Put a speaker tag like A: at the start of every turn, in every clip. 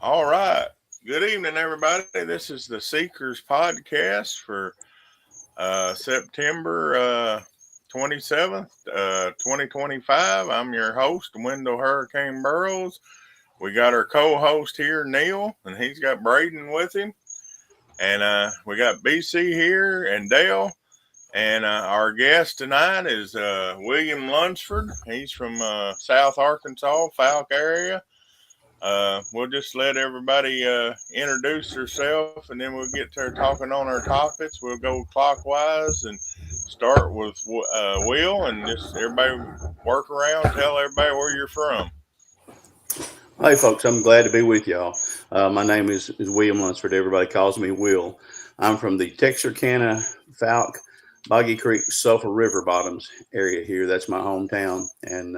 A: All right. Good evening, everybody. This is the Seekers podcast for September 27th, 2025. I'm your host, Wendell Hurricane Burrows. We got our co host here, Neil, and he's got Braden with him. And we got BC here and Dale. And our guest tonight is William Lunsford. He's from South Arkansas, Falk area. We'll just let everybody introduce themselves, and then we'll get to talking on our topics. We'll go clockwise and start with Will, and just everybody work around, tell everybody where you're from.
B: Hey, folks, I'm glad to be with y'all. My name is William Lunsford. Everybody calls me Will. I'm from the Texarkana, Falk, Boggy Creek, Sulphur River Bottoms area here. That's my hometown. And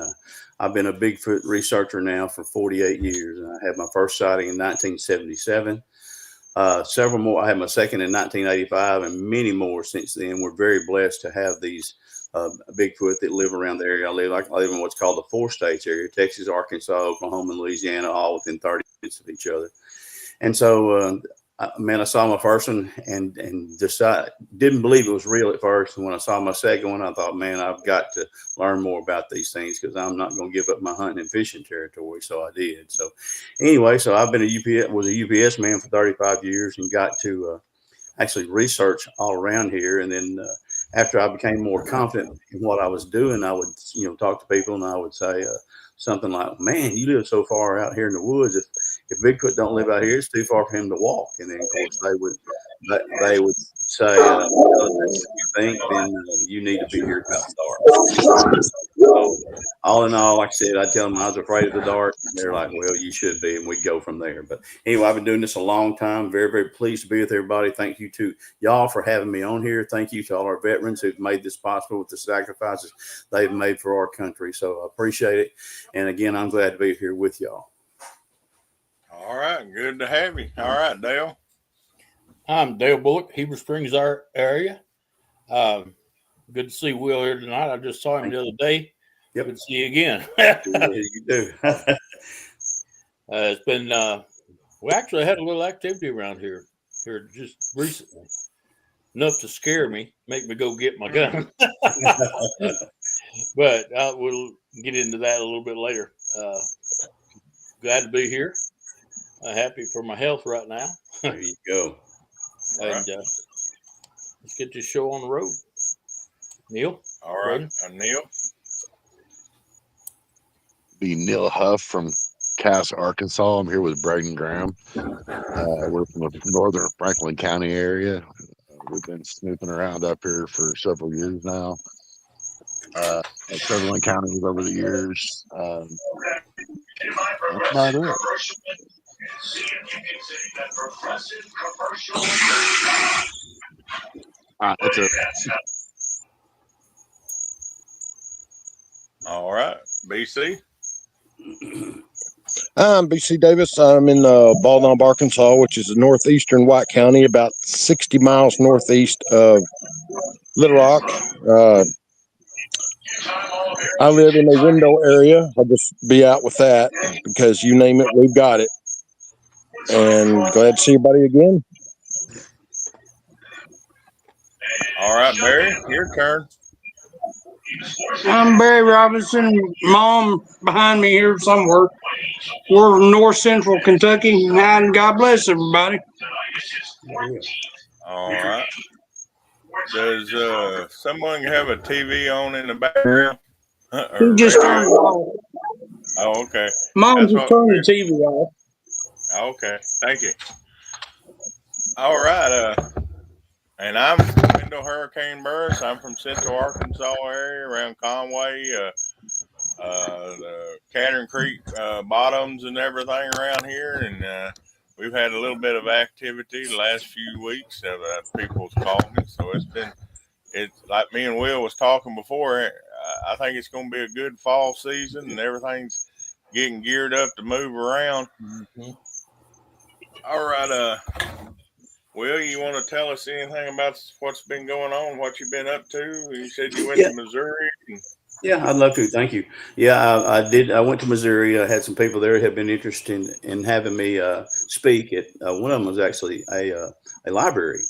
B: I've been a Bigfoot researcher now for 48 years. And I had my first sighting in 1977. Several more. I had my second in 1985 and many more since then. We're very blessed to have these Bigfoot that live around the area. I live in what's called the four states area: Texas, Arkansas, Oklahoma, and Louisiana, all within 30 minutes of each other. And so, I saw my first one and didn't believe it was real at first. And when I saw my second one, I thought, man, I've got to learn more about these things because I'm not going to give up my hunting and fishing territory. So I did. So anyway, so I've been was a UPS man for 35 years and got to actually research all around here. And then after I became more confident in what I was doing, I would, talk to people and I would say something like, man, you live so far out here in the woods. If Bigfoot don't live out here, it's too far for him to walk. And then, of course, they would say, if you think, then you need to be here about dark. So, all in all, like I said, I tell them I was afraid of the dark. They're like, well, you should be, and we'd go from there. But anyway, I've been doing this a long time. Very, very pleased to be with everybody. Thank you to y'all for having me on here. Thank you to all our veterans who've made this possible with the sacrifices they've made for our country. So I appreciate it. And again, I'm glad to be here with y'all.
A: All right. Good to have you. All right, Dale.
C: I'm Dale Bullock, Heber Springs area. Good to see Will here tonight. I just saw him the other day.
B: Yep.
C: Good to see you again.
B: You do.
C: It's been, we actually had a little activity around here just recently. Enough to scare me, make me go get my gun. But we'll get into that a little bit later. Glad to be here. Happy for my health right now.
B: There you go.
C: And let's get this show on the road. Neil?
A: All right. Neil?
D: Be Neil Huff from Cass, Arkansas. I'm here with Braden Graham. We're from the northern Franklin County area. We've been snooping around up here for several years now. Several counties over the years. That's about it. That's it.
A: All right. BC?
E: I'm BC Davis. I'm in Baldwin, Arkansas, which is northeastern White County, about 60 miles northeast of Little Rock. I live in a window area. I'll just be out with that because you name it, we've got it. And glad to see everybody again.
A: All right, Barry, your turn.
F: I'm Barry Robinson. Mom behind me here somewhere. We're from north central Kentucky, and God bless everybody.
A: All right. Does someone have a TV on in the background?
F: You just turned it off.
A: Oh, okay.
F: Mom just turned the TV off.
A: Okay, thank you. All right. And I'm Wendell Hurricane Burris. I'm from Central Arkansas area around Conway, the Catherine Creek bottoms and everything around here. And we've had a little bit of activity the last few weeks. People's called me, so it's like me and Will was talking before. I think it's going to be a good fall season, and everything's getting geared up to move around.
C: Mm-hmm.
A: All right, Will, you want to tell us anything about what's been going on, what you've been up to? You said you went to Missouri.
B: Yeah, I'd love to. Thank you. Yeah, I did. I went to Missouri. I had some people there who have been interested in having me speak. At one of them was actually a library,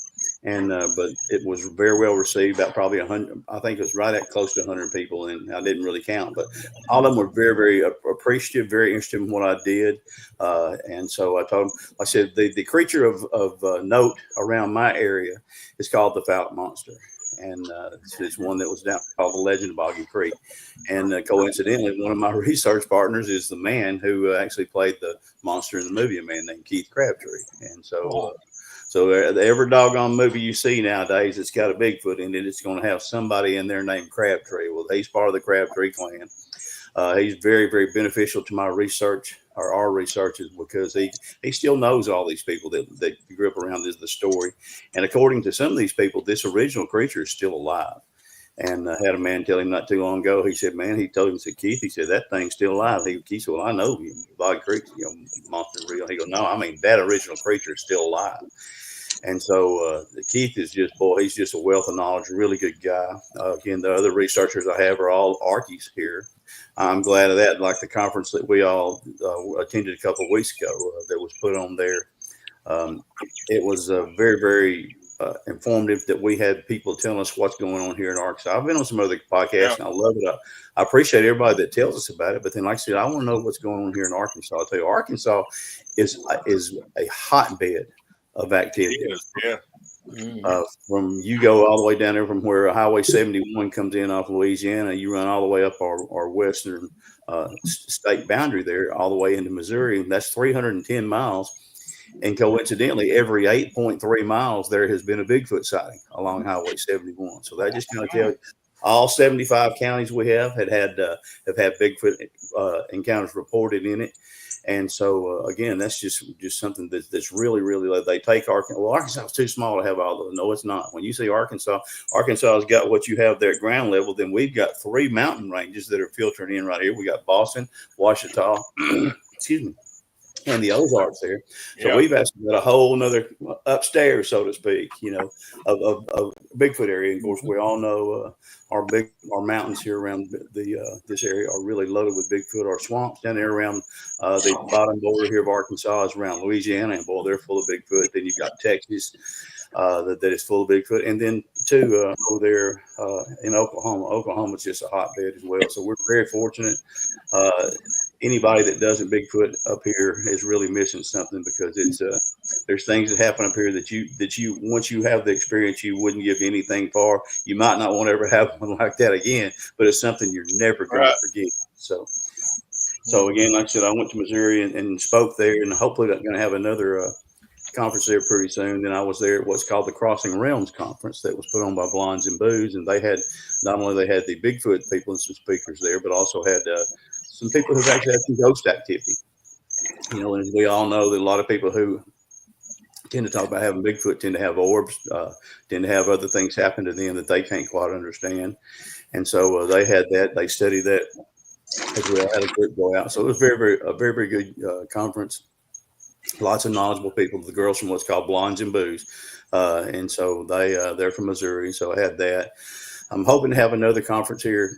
B: and but it was very well received. About probably 100. I think it was right at close to 100 people, and I didn't really count, but all of them were very, very appreciative, very interested in what I did. And so I told them, I said, the creature of note around my area is called the Fouke Monster. And it's one that was down called the Legend of Boggy Creek. And coincidentally, one of my research partners is the man who actually played the monster in the movie, a man named Keith Crabtree. And so every doggone movie you see nowadays, it's got a Bigfoot in it. It's going to have somebody in there named Crabtree. Well, he's part of the Crabtree clan. He's very, very beneficial to my research or our researches because he still knows all these people that grew up around the story. And according to some of these people, this original creature is still alive. And I had a man tell him not too long ago. He said, "Man," he told him, he said, "Keith," he said, "that thing's still alive." He said, "Well, I know Boggy Creek, monster real." He goes, "No, I mean that original creature is still alive." And so Keith is just, boy, he's just a wealth of knowledge, really good guy. Again, the other researchers I have are all Archies here. I'm glad of that. Like the conference that we all attended a couple of weeks ago that was put on there. It was very, very informative that we had people telling us what's going on here in Arkansas. I've been on some other podcasts and I love it. I appreciate everybody that tells us about it. But then, like I said, I want to know what's going on here in Arkansas. I'll tell you, Arkansas is a hotbed of activity.
A: Yeah.
B: From you go all the way down there from where Highway 71 comes in off Louisiana, you run all the way up our western state boundary there, all the way into Missouri. And that's 310 miles. And coincidentally, every 8.3 miles, there has been a Bigfoot sighting along Highway 71. So that just kind of tells you all 75 counties we have had Bigfoot encounters reported in it. And so, again, that's just something that's really, really, they take Arkansas. Well, Arkansas is too small to have all those. No, it's not. When you say Arkansas has got what you have there at ground level, then we've got 3 mountain ranges that are filtering in right here. We got Boston, Ouachita, excuse me, and the Ozarks there. So we've actually got a whole nother upstairs, so to speak, of Bigfoot area. Of course, we all know our mountains here around this area are really loaded with Bigfoot. Our swamps down there around the bottom border here of Arkansas is around Louisiana, and boy, they're full of Bigfoot. Then you've got Texas that is full of Bigfoot, and then too over there in Oklahoma. Oklahoma's just a hotbed as well. So we're very fortunate. Anybody that doesn't Bigfoot up here is really missing something because it's there's things that happen up here that you once you have the experience you wouldn't give anything for. You might not want to ever have one like that again, but it's something you're never going to forget. So again, like I said, I went to Missouri and spoke there, and hopefully I'm going to have another conference there pretty soon. Then I was there at what's called the Crossing Realms Conference that was put on by Blondes and Booze, and they had not only they had the Bigfoot people and some speakers there, but also had some people who've actually had some ghost activity. And we all know that a lot of people who tend to talk about having Bigfoot tend to have orbs, tend to have other things happen to them that they can't quite understand. And so they had that. They studied that as well. Had a group go out. So it was a very, very good conference. Lots of knowledgeable people. The girls from what's called Blondes and Booze, and so they're from Missouri. So I had that. I'm hoping to have another conference here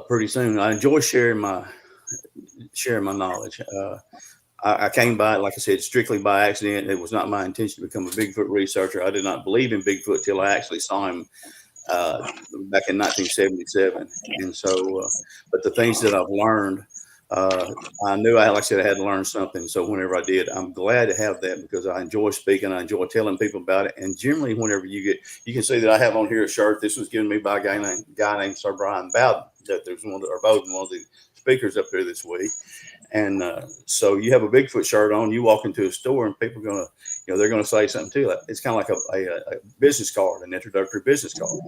B: pretty soon. I enjoy sharing my knowledge. I came by, like I said, strictly by accident. It was not my intention to become a Bigfoot researcher. I did not believe in Bigfoot till I actually saw him back in 1977. And so, but the things that I've learned, I knew, like I said, I had to learn something. So whenever I did, I'm glad to have that because I enjoy speaking. I enjoy telling people about it. And generally, whenever you can see that I have on here a shirt. This was given me by a guy named Sir Brian Bowden. That there's one of the speakers up there this week. And so you have a Bigfoot shirt on, you walk into a store and people are going to, they're going to say something to you. It's kind of like a business card, an introductory business card.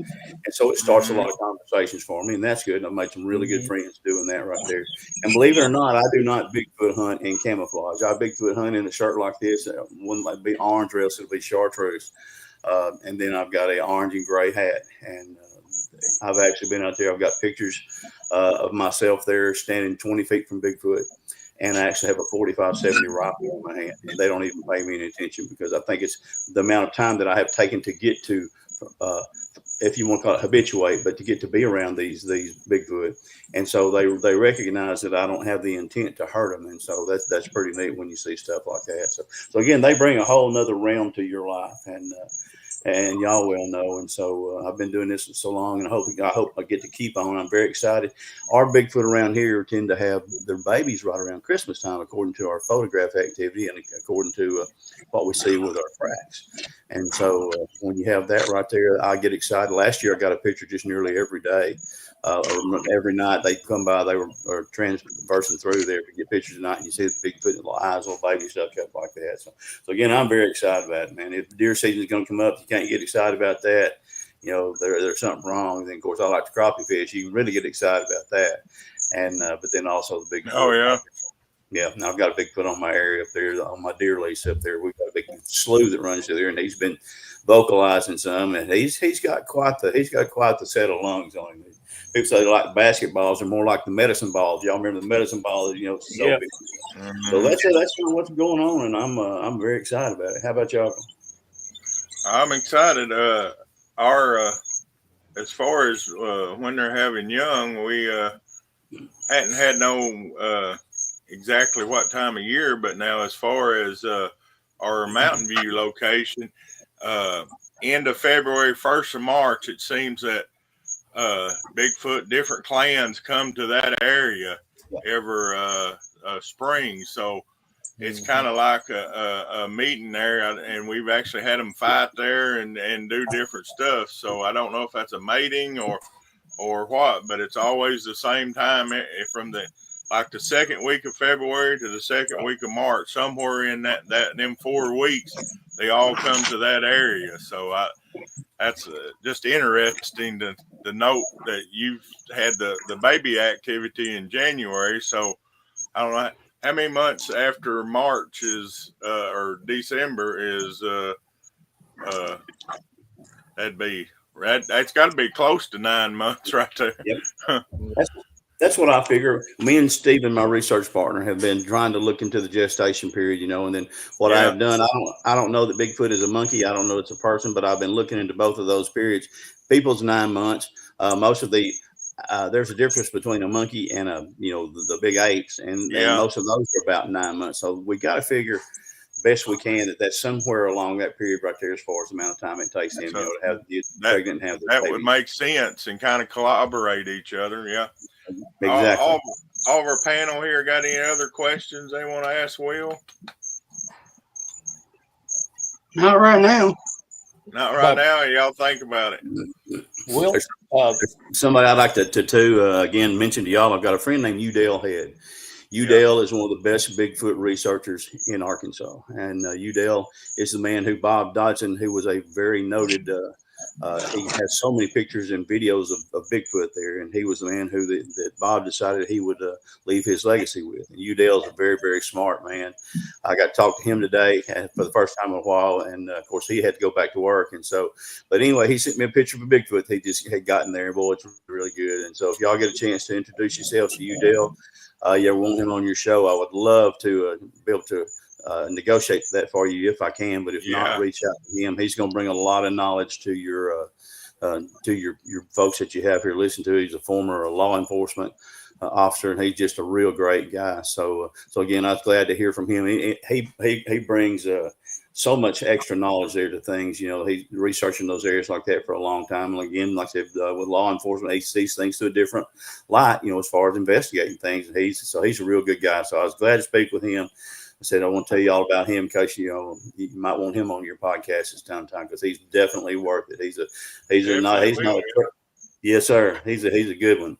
B: And so it starts a lot of conversations for me, and that's good. And I've made some really good friends doing that right there. And believe it or not, I do not Bigfoot hunt in camouflage. I Bigfoot hunt in a shirt like this. One might be orange, or else it'll be chartreuse. And then I've got a orange and gray hat. And I've actually been out there. I've got pictures of myself there standing 20 feet from Bigfoot. And I actually have a 45-70 rifle in my hand. And they don't even pay me any attention because I think it's the amount of time that I have taken to get to if you want to call it habituate, but to get to be around these Bigfoot. And so they recognize that I don't have the intent to hurt them. And so that's pretty neat when you see stuff like that. So again, they bring a whole nother realm to your life. And y'all well know. And so I've been doing this for so long, and I hope I get to keep on. I'm very excited. Our Bigfoot around here tend to have their babies right around Christmas time, according to our photograph activity and according to what we see with our tracks. And so when you have that right there, I get excited. Last year, I got a picture just nearly every day. Or every night they come by, they were transversing through there to get pictures tonight. And you see the Bigfoot, little eyes, little baby stuff up like that. So again, I'm very excited about it, man. If deer season is going to come up, you can't get excited about that. You know, there's something wrong. And then, of course, I like the crappie fish. You can really get excited about that. And but then also the Bigfoot.
A: Oh, yeah.
B: Yeah, I've got a Bigfoot on my area up there, on my deer lease up there. We've got a big slough that runs through there, and he's been vocalizing some, and he's got quite the set of lungs on him. People say like basketballs are more like the medicine balls. Y'all remember the medicine ball? You know, so
C: Yeah.
B: big. So that's kind of what's going on, and I'm very excited about it. How about y'all?
A: I'm excited. Our as far as when they're having young, we hadn't had no exactly what time of year, but now as far as our Mountain View location, end of February, 1st of March, it seems that Bigfoot, different clans come to that area every spring. So it's kind of like a meeting there, and we've actually had them fight there and do different stuff. So I don't know if that's a mating or what, but it's always the same time from the second week of February to the second week of March, somewhere in them 4 weeks, they all come to that area. So that's just interesting to note that you've had the baby activity in January. So I don't know how many months after March is or December is that's got to be close to 9 months right there.
B: Yep. That's what I figure. Me and Stephen, my research partner, have been trying to look into the gestation period, you know, and then what I have done, I don't know that Bigfoot is a monkey. I don't know it's a person, but I've been looking into both of those periods. People's 9 months. Most of the there's a difference between a monkey and the big apes, and most of those are about 9 months. So we got to figure best we can that's somewhere along that period right there as far as the amount of time it takes them to have to get pregnant and have their
A: that
B: baby.
A: Would make sense and kind of collaborate each other. Yeah.
B: Exactly.
A: All of our panel here got any other questions they want to ask Will?
F: Not right now.
A: Not right now. Y'all think about it.
C: Will,
B: somebody I'd like to again mention to y'all. I've got a friend named Udale Head. Udale is one of the best Bigfoot researchers in Arkansas, and Udale is the man who Bob Dodson, who was a very noted. He has so many pictures and videos of Bigfoot there, and he was the man that Bob decided he would leave his legacy with. And Udale's a very, very smart man. I got to talk to him today for the first time in a while, and of course he had to go back to work. And so, but anyway, he sent me a picture of a Bigfoot he just had gotten there. Boy, it's really good. And so, if y'all get a chance to introduce yourselves to Udale, you ever want him on your show, I would love to be able to negotiate that for you if I can, but if not, reach out to him. He's going to bring a lot of knowledge to your folks that you have here listen to. He's a former law enforcement officer, and he's just a real great guy. So again, I was glad to hear from him. He brings so much extra knowledge there to things. You know, he's researching those areas like that for a long time. And again, like I said, with law enforcement, he sees things through a different light, you know, as far as investigating things. And he's a real good guy. So I was glad to speak with him. I said, I want to tell you all about him in case, you know, you might want him on your podcast this time because he's definitely worth it. Yes, sir. He's a good one.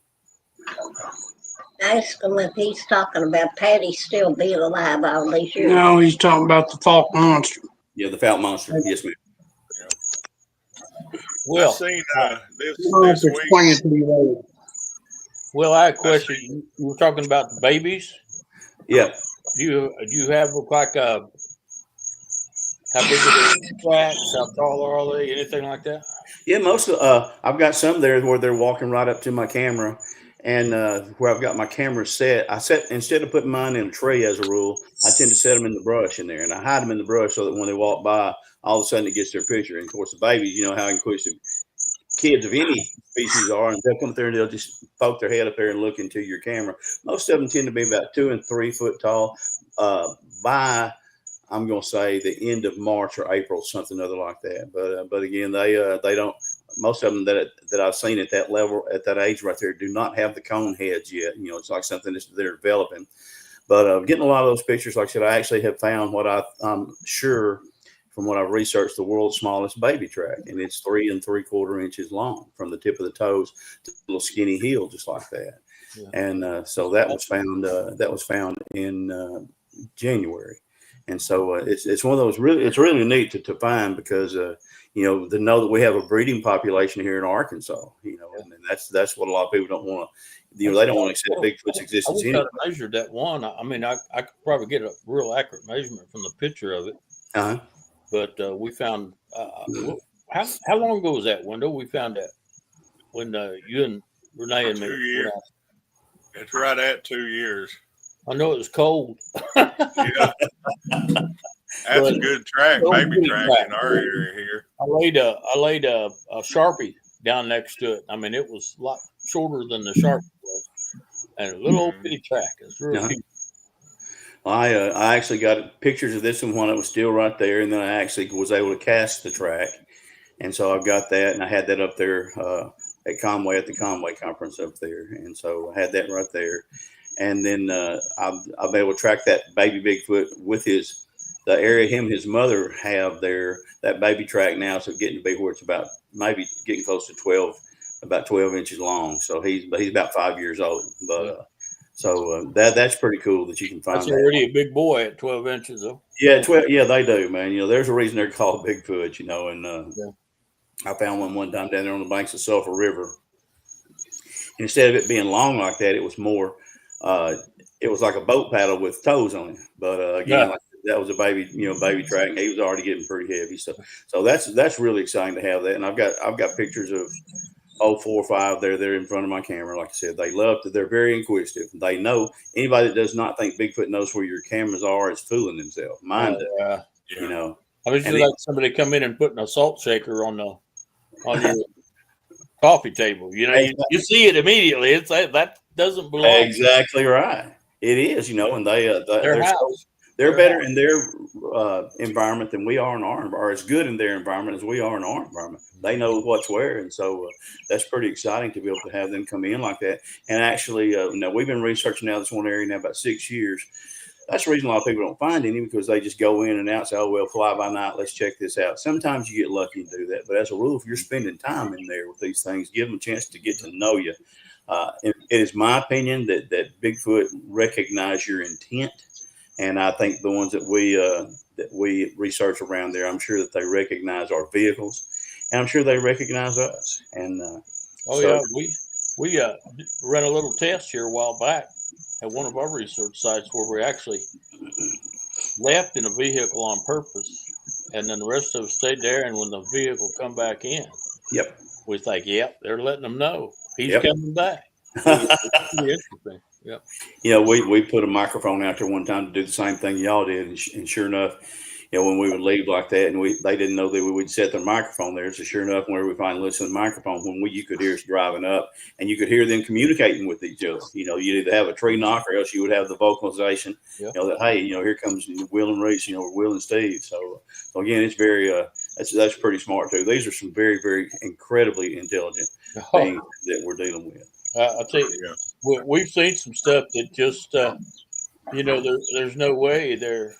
G: Ask him if he's talking about Patty still being alive all these years.
F: No, he's talking about the Falk monster.
B: Yeah, the Falk monster. Yes, ma'am.
C: Well,
A: I've seen this week.
C: Well, I had a question. You were talking about the babies.
B: Yeah.
C: Do you have like how big are the tracks? How tall are they? Anything like that?
B: Yeah, most of I've got some there where they're walking right up to my camera, and where I've got my camera set. Instead of putting mine in a tray as a rule, I tend to set them in the brush in there, and I hide them in the brush so that when they walk by, all of a sudden it gets their picture. And of course, the babies, you know how in quick to kids of any species are, and they'll come up there and they'll just poke their head up there and look into your camera. Most of them tend to be about 2 and 3 foot tall. By I'm going to say the end of March or April, something other like that. But again, they don't. Most of them that I've seen at that level, at that age right there, do not have the cone heads yet. You know, it's like something that they're developing. But getting a lot of those pictures, like I said, I actually have found what I'm sure from what I've researched, the world's smallest baby track, and it's 3 3/4 inches long from the tip of the toes to the little skinny heel, just like that. Yeah. And so that was found. That was found in January, and so it's one of those really. It's really neat to find because you know, to know that we have a breeding population here in Arkansas. You know, and that's what a lot of people don't want to. You know, they don't want to accept Bigfoot's existence.
C: I wish I measured that one. I mean, I could probably get a real accurate measurement from the picture of it.
B: Uh-huh.
C: But we found how long ago was that, Wendell? We found that when you and Renee and me.
A: 2 years. It's right at 2 years.
C: I know it was cold.
A: Yeah, that's a good track, baby track in our area here.
C: I laid a Sharpie down next to it. I mean, it was a lot shorter than the Sharpie was, and a little old bitty track. It's really cute.
B: I actually got pictures of this one when it was still right there, and then I actually was able to cast the track, and so I've got that, and I had that up there at Conway at the Conway conference up there, and so I had that right there, and then I'll be able to track that baby Bigfoot with the area him and his mother have there, that baby track now, so getting to be where it's about maybe getting close to about 12 inches long, so he's about 5 years old, but. So that's pretty cool that you can find.
C: That's already a big boy at 12 inches, though.
B: Yeah, 12. Yeah, they do, man. You know, there's a reason they're called Bigfoot. You know, and I found one time down there on the banks of Sulphur River. And instead of it being long like that, it was more. It was like a boat paddle with toes on it. But again, like, that was a baby track. And he was already getting pretty heavy. So that's really exciting to have that. And I've got pictures of. 4 or 5 they're in front of my camera. Like I said, they're very inquisitive. They know anybody that does not think Bigfoot knows where your cameras are is fooling themselves. Mine does. You know,
C: I was just like somebody come in and putting a salt shaker on your coffee table. You know, you see it immediately. It's that doesn't belong.
B: Exactly right. It is, you know, and they're better in their environment than we are in our environment, or as good in their environment as we are in our environment. They know what's where, and so that's pretty exciting to be able to have them come in like that. And actually, we've been researching now this one area now about 6 years. That's the reason a lot of people don't find any, because they just go in and out and say, oh, well, fly by night, let's check this out. Sometimes you get lucky and do that, but as a rule, if you're spending time in there with these things, give them a chance to get to know you. It is my opinion that Bigfoot recognize your intent. And I think the ones that we research around there, I'm sure that they recognize our vehicles, and I'm sure they recognize us. And
C: we ran a little test here a while back at one of our research sites where we actually left in a vehicle on purpose, and then the rest of us stayed there. And when the vehicle come back in, we think, they're letting them know he's coming back. It's pretty interesting. Yeah.
B: You know, we put a microphone out there one time to do the same thing y'all did, and sure enough, you know, when we would leave like that, and they didn't know that we would set their microphone there. So sure enough, whenever we finally listened to the microphone, you could hear us driving up, and you could hear them communicating with each other. You know, you'd either have a tree knock, or else you would have the vocalization. You know, that hey, you know, here comes Will and Reese. You know, or Will and Steve. So again, it's very that's pretty smart too. These are some very, very incredibly intelligent things that we're dealing with.
C: I'll tell you, we've seen some stuff that just, there's no way they're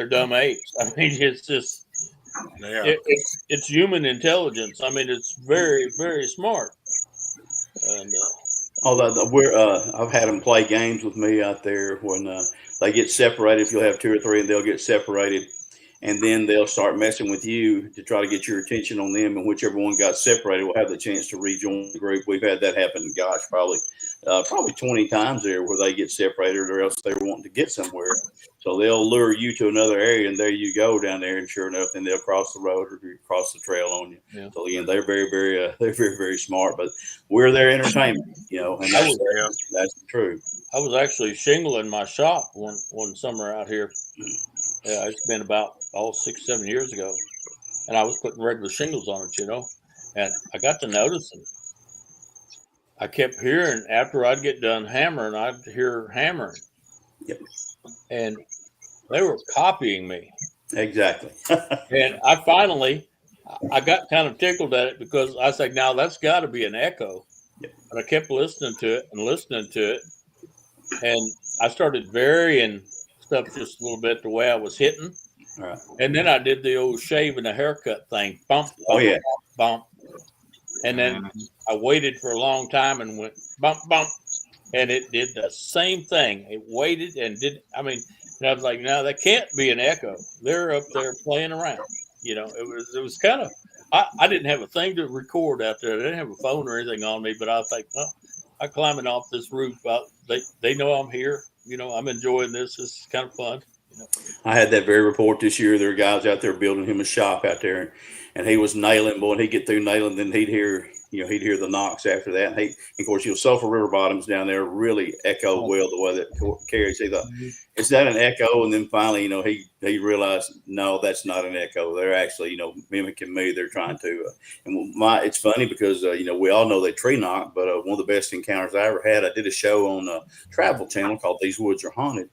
C: dumb apes. I mean, it's just, it's human intelligence. I mean, it's very, very smart. And
B: I've had them play games with me out there when they get separated. If you'll have 2 or 3, and they'll get separated. And then they'll start messing with you to try to get your attention on them. And whichever one got separated will have the chance to rejoin the group. We've had that happen, probably 20 times there, where they get separated, or else they're wanting to get somewhere. So they'll lure you to another area, and there you go down there. And sure enough, then they'll cross the road or cross the trail on you. Yeah. So again, they're very, very, very smart. But we're their entertainment, you know, and that's the truth.
C: I was actually shingling my shop one summer out here. Yeah, it's been about 6-7 years ago, and I was putting regular shingles on it, you know. And I got to noticing. I kept hearing after I'd get done hammering, I'd hear hammering.
B: Yep.
C: And they were copying me.
B: Exactly.
C: And I got kind of tickled at it because I said, now that's got to be an echo.
B: Yep.
C: And I kept listening to it and listening to it. And I started varying stuff just a little bit the way I was hitting.
B: All right.
C: And then I did the old shave and the haircut thing. Bump, bump,
B: Oh, yeah.
C: bump. And then I waited for a long time and went bump, bump. And it did the same thing. It waited and and I was like, no, that can't be an echo. They're up there playing around. It was kind of, I didn't have a thing to record out there. I didn't have a phone or anything on me, but I was like, well, I'm climbing off this roof. They know I'm here. I'm enjoying this. This is kind of fun.
B: I had that very report this year. There were guys out there building him a shop out there, and he was nailing. Boy, and he'd get through nailing, then he'd hear the knocks after that. And of course, Sulphur River bottoms down there really echo well the way that carries. He thought, is that an echo? And then finally, he realized, no, that's not an echo. They're actually, mimicking me. They're trying to. It's funny because we all know they tree knock, but one of the best encounters I ever had, I did a show on a Travel Channel called These Woods Are Haunted.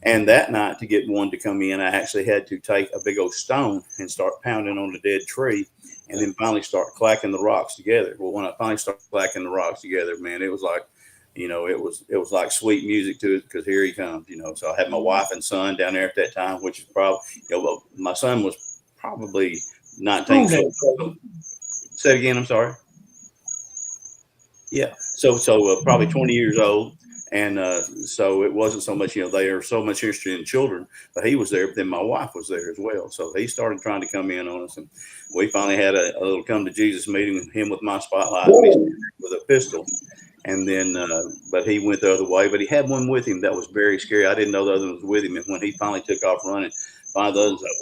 B: And that night, to get one to come in, I actually had to take a big old stone and start pounding on the dead tree, and then finally start clacking the rocks together. Well, when I finally started clacking the rocks together, man, it was like, it was like sweet music to it, because here he comes. So I had my wife and son down there at that time, which is probably, my son was probably 19. Say it again. I'm sorry. Yeah. So probably 20 years old. And so it wasn't so much, they are so much interested in children, but he was there. But then my wife was there as well. So he started trying to come in on us. And we finally had a little come to Jesus meeting with him with my spotlight with a pistol. And then, but he went the other way. But he had one with him that was very scary. I didn't know the other one was with him. And when he finally took off running, finally the other was like,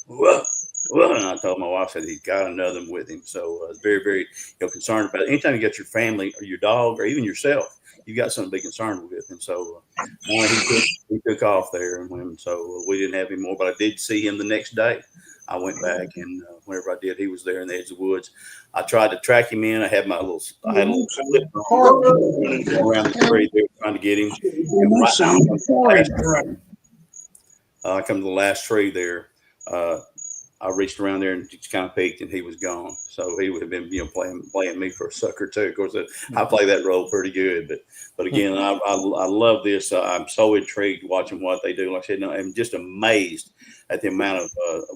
B: whoa, whoa. And I told my wife, said he's got another one with him. So I was very, very concerned about it. Anytime you get your family or your dog or even yourself, you got something to be concerned with. And so he took off there, and so we didn't have him more. But I did see him the next day. I went back, and whenever I did, he was there in the edge of the woods. I tried to track him in. I had a little slip around the tree there trying to get him. I come to the last tree there. I reached around there and just kind of peeked, and he was gone. So he would have been, playing me for a sucker too. Of course, I play that role pretty good. But again, I love this. I'm so intrigued watching what they do. Like I said, I'm just amazed at the amount of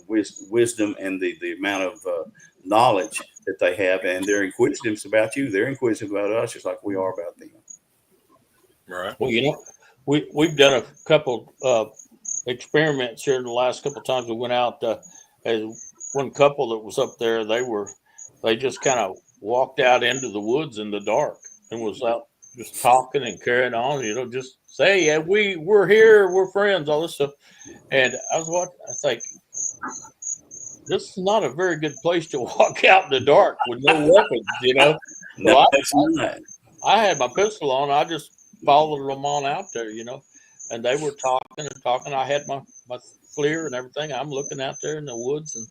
B: wisdom and the amount of knowledge that they have, and they're inquisitive about you. They're inquisitive about us, just like we are about them.
A: Right.
C: Well, we've done a couple experiments here in the last couple of times we went out. As one couple that was up there, they just kind of walked out into the woods in the dark and was out just talking and carrying on, just say, yeah, we're here, we're friends, all this stuff. And I was watching, I think, this is not a very good place to walk out in the dark with no weapons,
B: No,
C: So I had my pistol on. I just followed them on out there, and they were talking and talking. I had my FLIR and everything. I'm looking out there in the woods, and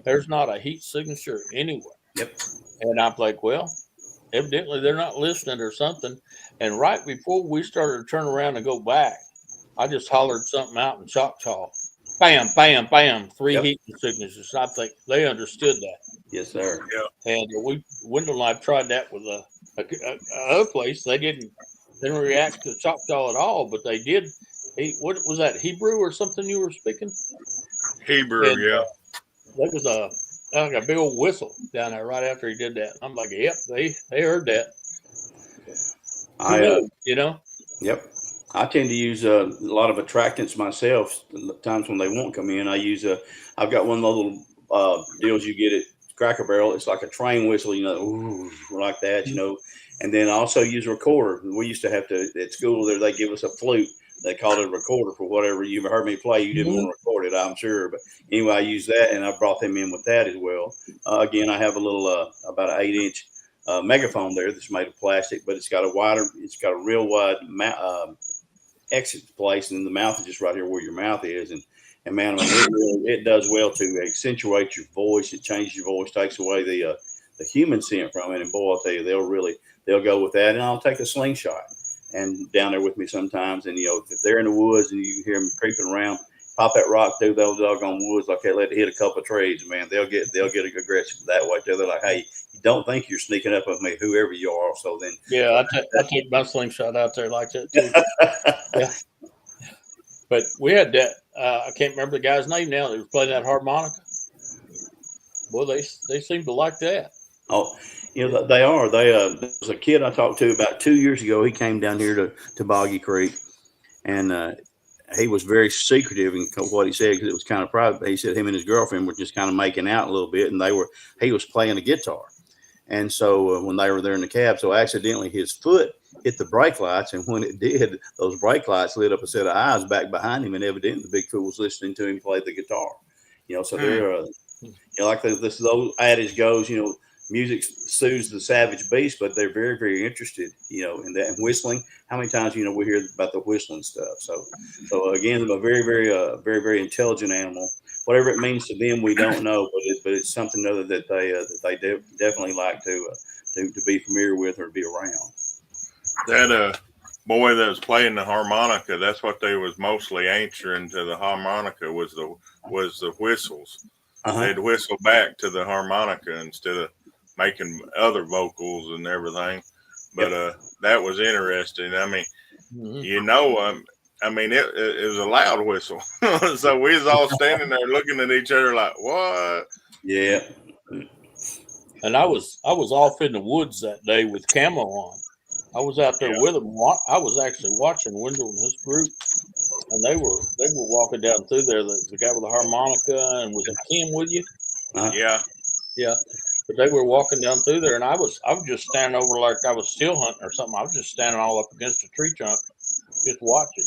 C: there's not a heat signature anywhere.
B: Yep.
C: And I'm like, well, evidently they're not listening or something. And right before we started to turn around and go back, I just hollered something out in Choctaw. Bam, bam, bam, 3 heat signatures. I think they understood that.
B: Yes, sir.
A: Yeah.
C: And Wendell and I tried that with another place. They didn't react to Choctaw at all, but they did. What was that, Hebrew or something you were speaking?
A: Hebrew,
C: And,
A: yeah.
C: That was like a big old whistle down there right after he did that. I'm like, yep, they heard that.
B: Yep. I tend to use a lot of attractants myself. Times when they won't come in, I've got one of those little deals you get at Cracker Barrel. It's like a train whistle, ooh, like that, And then I also use a recorder. We used to have to at school there. They give us a flute. They called it a recorder for whatever you've heard me play. You didn't want to record it, I'm sure. But anyway, I use that, and I brought them in with that as well. Again, I have a little about an 8-inch megaphone there that's made of plastic, but it's got a real wide exit place, and the mouth is just right here where your mouth is. And man, it does well to accentuate your voice. It changes your voice, takes away the the human scent from it. And boy, I'll tell you, they'll go with that. And I'll take a slingshot and down there with me sometimes. And, if they're in the woods and you hear them creeping around, pop that rock through those doggone woods like that, let it hit a couple of trees, man. They'll get aggressive that way too. They're like, hey, you don't think you're sneaking up on me, whoever you are. So then,
C: yeah, I take my slingshot out there like that too. Yeah, but we had that. I can't remember the guy's name now. That was playing that harmonica. Well, they seem to like that.
B: Oh, they are. There was a kid I talked to about 2 years ago. He came down here to Boggy Creek, and he was very secretive in what he said because it was kind of private. He said him and his girlfriend were just kind of making out a little bit, and he was playing a guitar. And so when they were there in the cab, so accidentally his foot hit the brake lights, and when it did, those brake lights lit up a set of eyes back behind him, and evidently the Bigfoot was listening to him play the guitar. So they're like this old adage goes, music soothes the savage beast, but they're very, very interested, in that. And whistling, how many times, we hear about the whistling stuff. So again, a very, very, very, very intelligent animal. Whatever it means to them, we don't know, but it's something other that they definitely like to be familiar with or be around.
A: That boy that was playing the harmonica, that's what they was mostly answering to the harmonica was the whistles. They'd whistle back to the harmonica instead of making other vocals and everything. But that was interesting. I mean, it was a loud whistle. So we was all standing there looking at each other like, what?
B: Yeah.
C: And I was off in the woods that day with camo on. I was out there with them. I was actually watching Wendell and his group, and they were walking down through there. The guy with the harmonica, and was it Kim with you? Yeah. But they were walking down through there, and I was just standing over like I was still hunting or something. I was just standing all up against a tree trunk, just watching,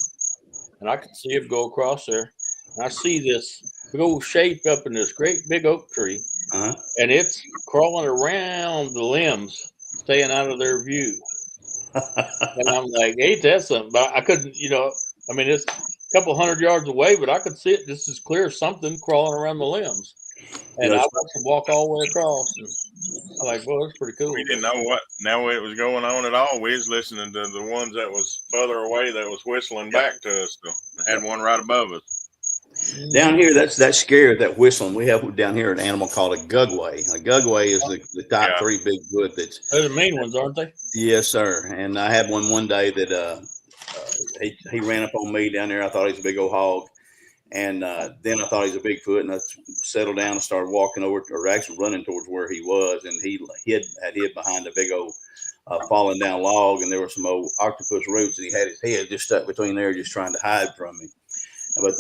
C: and I could see it go across there. And I see this big old shape up in this great big oak tree, and it's crawling around the limbs, staying out of their view. And I'm like, ain't that something? But I couldn't, it's a couple 100 yards away, but I could see it just as clear as something crawling around the limbs. And I watched him walk all the way across. And I'm like, well, that's pretty cool.
A: We didn't know what was going on at all. We was listening to the ones that was further away that was whistling back to us. So I had one right above us.
B: Down here, that's scary, that whistling. We have down here an animal called a gugway. A gugway is the top 3 Bigfoot.
C: They're the mean ones, aren't they?
B: Yes, sir. And I had one day that he ran up on me down there. I thought he was a big old hog. And then I thought he was a Bigfoot, and I settled down and started walking over, or actually running towards where he was. And he had hid behind a big old fallen down log, and there were some old octopus roots, and he had his head just stuck between there, just trying to hide from me. But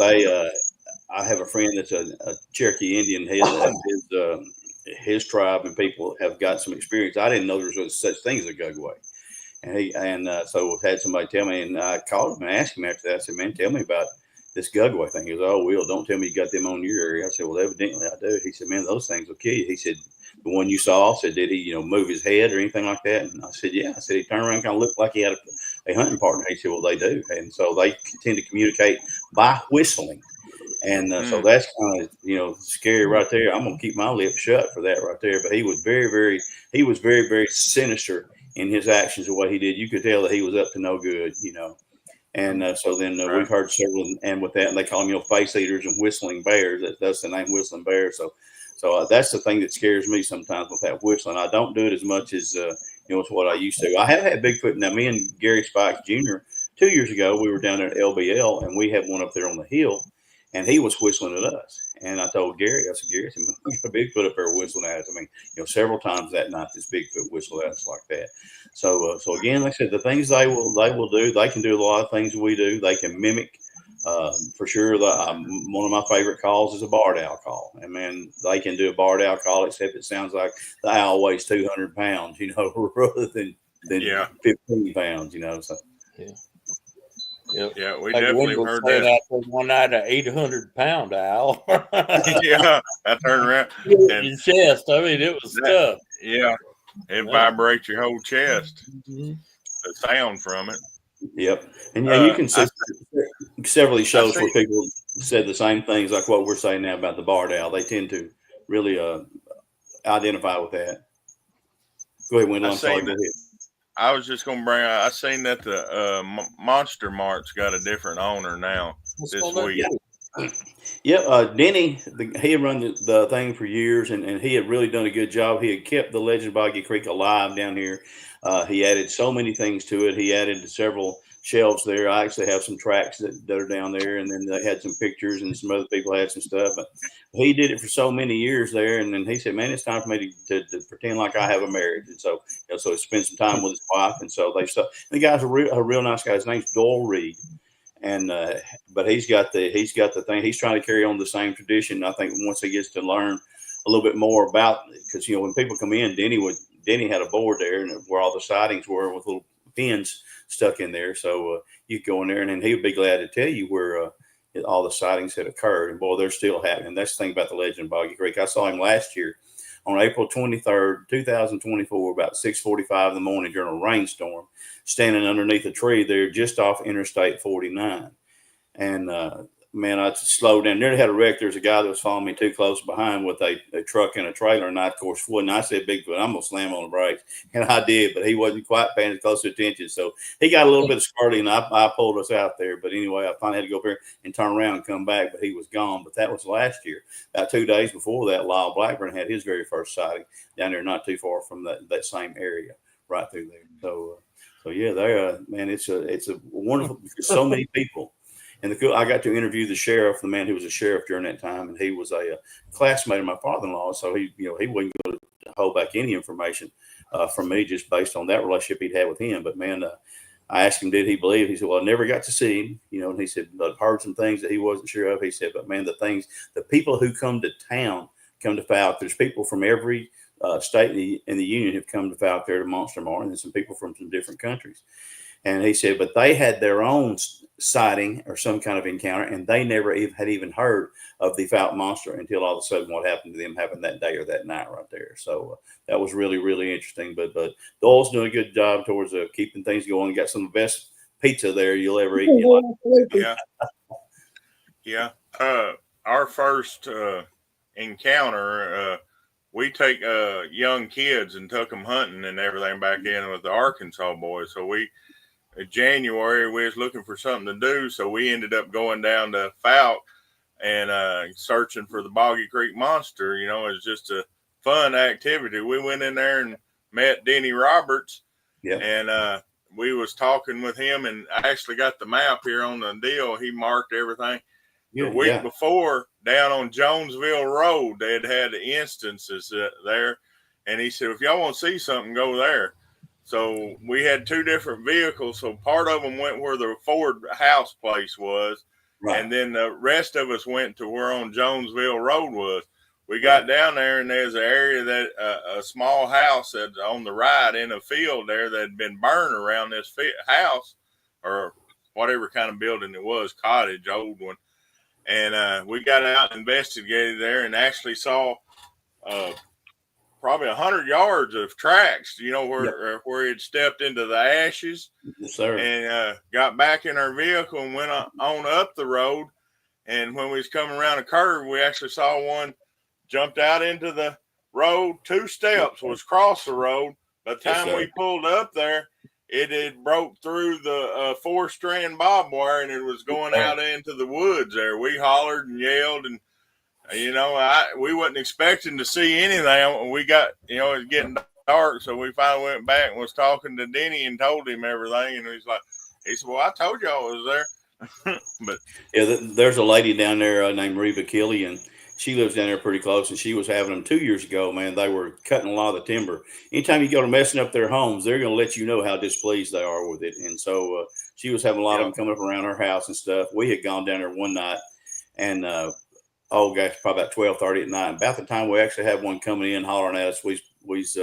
B: I have a friend that's a Cherokee Indian. His tribe and people have got some experience. I didn't know there was such thing as a gugway. And so had somebody tell me, and I called him and asked him after that. I said, man, tell me about this gugway thing. He goes, oh, Will, don't tell me you got them on your area. I said, well, evidently I do. He said, man, those things will kill you. He said, the one you saw, I said, did he, move his head or anything like that? And I said, yeah. I said, he turned around and kind of looked like he had a hunting partner. He said, well, they do. And so they tend to communicate by whistling. And so that's kind of, scary right there. I'm going to keep my lips shut for that right there. But he was very, very sinister in his actions of what he did. You could tell that he was up to no good, And so then we've heard several, and with that, and they call them, face eaters and whistling bears. That's the name, whistling bear. So that's the thing that scares me sometimes with that whistling. I don't do it as much as, it's what I used to. I have had Bigfoot. Now, me and Gary Spikes Jr., 2 years ago, we were down there at LBL, and we had one up there on the hill, and he was whistling at us. And I told Gary, I said, Gary, we got a Bigfoot up there whistling at us. I mean, several times that night, this Bigfoot whistled at us like that. So again, like I said, the things they will do, they can do a lot of things we do. They can mimic, for sure. One of my favorite calls is a barred owl call. And man, they can do a barred owl call, except it sounds like the owl weighs 200 pounds, rather than 15 pounds, So
C: yeah.
A: Yeah, we definitely heard that.
C: After one night, an 800-pound owl.
A: Yeah, I turned around.
C: And your chest. I mean, it was tough.
A: Yeah, it vibrates your whole chest. The sound from it.
B: Yep. And you can see several shows where people said the same things like what we're saying now about the barred owl. They tend to really identify with that. Go ahead, Wendell.
A: I
B: I'm sorry.
A: seen
B: Go
A: that.
B: ahead.
A: I was just gonna bring. I seen that the Monster Mart's got a different owner now this week.
B: Yep, Denny, he had run the thing for years, and he had really done a good job. He had kept the Legend of Boggy Creek alive down here. He added so many things to it. He added several shelves there. I actually have some tracks that are down there, and then they had some pictures, and some other people had some stuff. But he did it for so many years there, and then he said, "Man, it's time for me to pretend like I have a marriage." And so, so he spent some time with his wife, and so they stuff. The guy's a real nice guy. His name's Doyle Reed. And but he's got the thing. He's trying to carry on the same tradition. I think once he gets to learn a little bit more about, because when people come in, Denny had a board there and where all the sightings were with little pins stuck in there. So you go in there, and then he would be glad to tell you where all the sightings had occurred. And boy, they're still happening. That's the thing about the Legend of Boggy Creek. I saw him last year on April 23rd, 2024, about 6:45 in the morning during a rainstorm, standing underneath a tree there just off Interstate 49. And man, I slowed down. Nearly had a wreck. There's a guy that was following me too close behind with a truck and a trailer, and I, of course, wouldn't. I said, "Bigfoot, I'm going to slam on the brakes." And I did, but he wasn't quite paying as close attention. So he got a little bit of squirty, and I pulled us out there. But anyway, I finally had to go up here and turn around and come back, but he was gone. But that was last year. About 2 days before that, Lyle Blackburn had his very first sighting down there, not too far from that same area, right through there. So yeah, there, man, it's a wonderful, because so many people. And I got to interview the sheriff, the man who was a sheriff during that time, and he was a classmate of my father-in-law. So he wasn't going to hold back any information from me just based on that relationship he'd had with him. But man, I asked him, did he believe? He said, "Well, I never got to see him, and he said, but I've heard some things that he wasn't sure of." He said, "But man, the people who come to town, come to Falk. There's people from every state in the union have come to Falk there to Monster Mart, and some people from some different countries." And he said, but they had their own sighting or some kind of encounter, and they never had even heard of the Falk monster until all of a sudden what happened to them happened that day or that night right there. So that was really, really interesting. But Doyle's doing a good job towards keeping things going. Got some of the best pizza there you'll ever eat in your life.
A: Yeah. Yeah. Our first encounter, we take young kids and took them hunting and everything back in with the Arkansas boys. So in January, we was looking for something to do, so we ended up going down to Falk and searching for the Boggy Creek Monster. It was just a fun activity. We went in there and met Denny Roberts, and we was talking with him, and I actually got the map here on the deal. He marked everything. The week before, down on Jonesville Road, they had instances there, and he said, "If y'all want to see something, go there." So we had two different vehicles. So part of them went where the Ford house place was, and then the rest of us went to where on Jonesville Road was. We got down there, and there's an area that a small house that's on the right in a field there that had been burned around this house, or whatever kind of building it was, cottage, old one. And we got out and investigated there and actually saw probably 100 yards of tracks, where he had stepped into the ashes.
B: Yes, sir.
A: And got back in our vehicle and went on up the road. And when we was coming around a curve, we actually saw one jumped out into the road. 2 steps was across the road. By the time we pulled up there, it had broke through the 4-strand barbed wire, and it was going out into the woods there. We hollered and yelled, and we wasn't expecting to see anything. We got, it was getting dark, so we finally went back and was talking to Denny and told him everything. And he said, "Well, I told y'all it was there." But
B: yeah, there's a lady down there named Reba Killian. She lives down there pretty close, and she was having them 2 years ago. Man, they were cutting a lot of the timber. Anytime you go to messing up their homes, they're going to let you know how displeased they are with it. And so she was having a lot of them coming up around her house and stuff. We had gone down there one night, and probably about 12:30 at night. About the time we actually had one coming in hollering at us, we was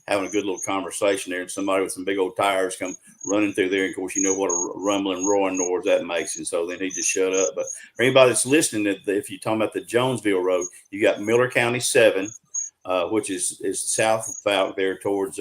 B: having a good little conversation there, and somebody with some big old tires come running through there. And of course, you know what a rumbling, roaring noise that makes. And so then he just shut up. But for anybody that's listening, if you're talking about the Jonesville Road, you got Miller County 7, which is south of Falk there towards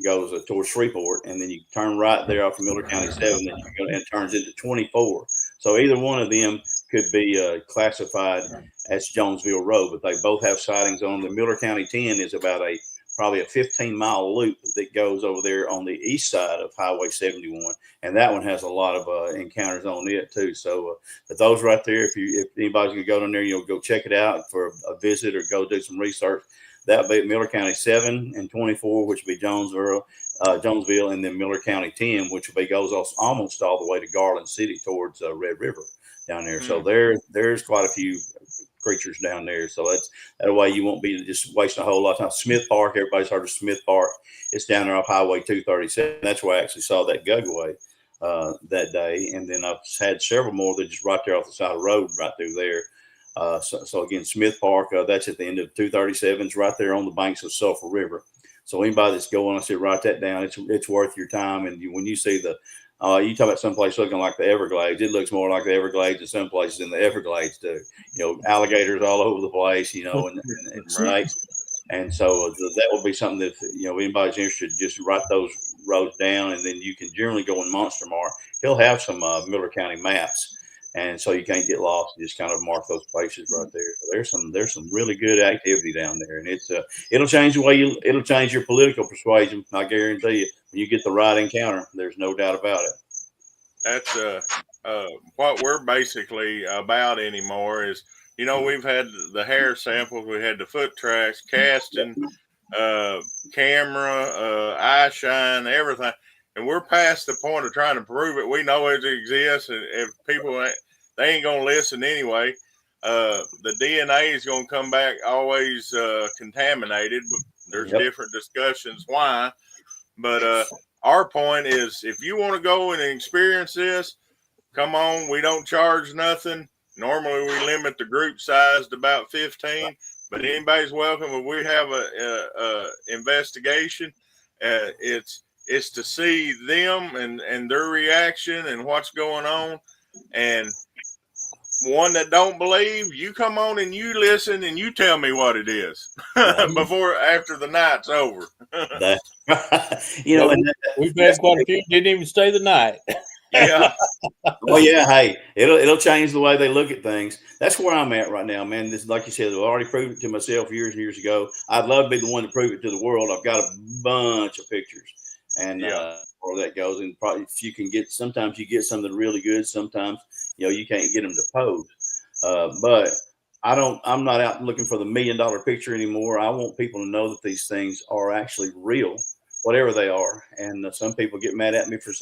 B: goes towards Shreveport, and then you turn right there off of Miller County 7, then you go and it turns into 24. So either one of them could be classified as Jonesville Road, but they both have sightings on. The Miller County 10 is about a probably a 15-mile loop that goes over there on the east side of Highway 71, and that one has a lot of encounters on it too. So, but those right there, if anybody's gonna go down there, go check it out for a visit or go do some research. That would be Miller County 7 and 24, which would be Jonesville, and then Miller County 10, which will be goes almost all the way to Garland City towards Red River down there. So there's quite a few creatures down there. So that way you won't be just wasting a whole lot of time. Smith Park, everybody's heard of Smith Park. It's down there off Highway 237. That's where I actually saw that Gugway that day. And then I've had several more that just right there off the side of the road right through there. So again, Smith Park, that's at the end of 237. It's right there on the banks of Sulphur River. So anybody that's going, I say write that down. It's worth your time. And when you see you talk about someplace looking like the Everglades, it looks more like the Everglades in some places in the Everglades do. Alligators all over the place, and snakes. And so that would be something that, if anybody's interested, just write those roads down, and then you can generally go in Monster Mart. He'll have some Miller County maps. And so you can't get lost. You just kind of mark those places right there. So there's some really good activity down there, and it'll change the way it'll change your political persuasion. I guarantee you, when you get the right encounter, there's no doubt about it.
A: That's what we're basically about anymore. Is we've had the hair samples, we had the foot tracks, casting, camera, eye shine, everything. And we're past the point of trying to prove it. We know it exists, and if people they ain't gonna listen anyway. The DNA is gonna come back always contaminated. But there's different discussions why. But our point is, if you want to go and experience this, come on. We don't charge nothing. Normally, we limit the group size to about 15, but anybody's welcome. If we have a investigation, it's to see them and their reaction and what's going on. And one that don't believe, you come on and you listen and you tell me what it is after the night's over.
C: We've had quite a few didn't even stay the night.
A: Yeah.
B: Well, yeah. Hey, it'll change the way they look at things. That's where I'm at right now, man. This, like you said, I've already proved it to myself years and years ago. I'd love to be the one to prove it to the world. I've got a bunch of pictures, and where that goes. And probably if you can sometimes you get something really good. Sometimes you can't get them to pose. But I'm not out looking for the $1 million picture anymore. I want people to know that these things are actually real, whatever they are. And some people get mad at me for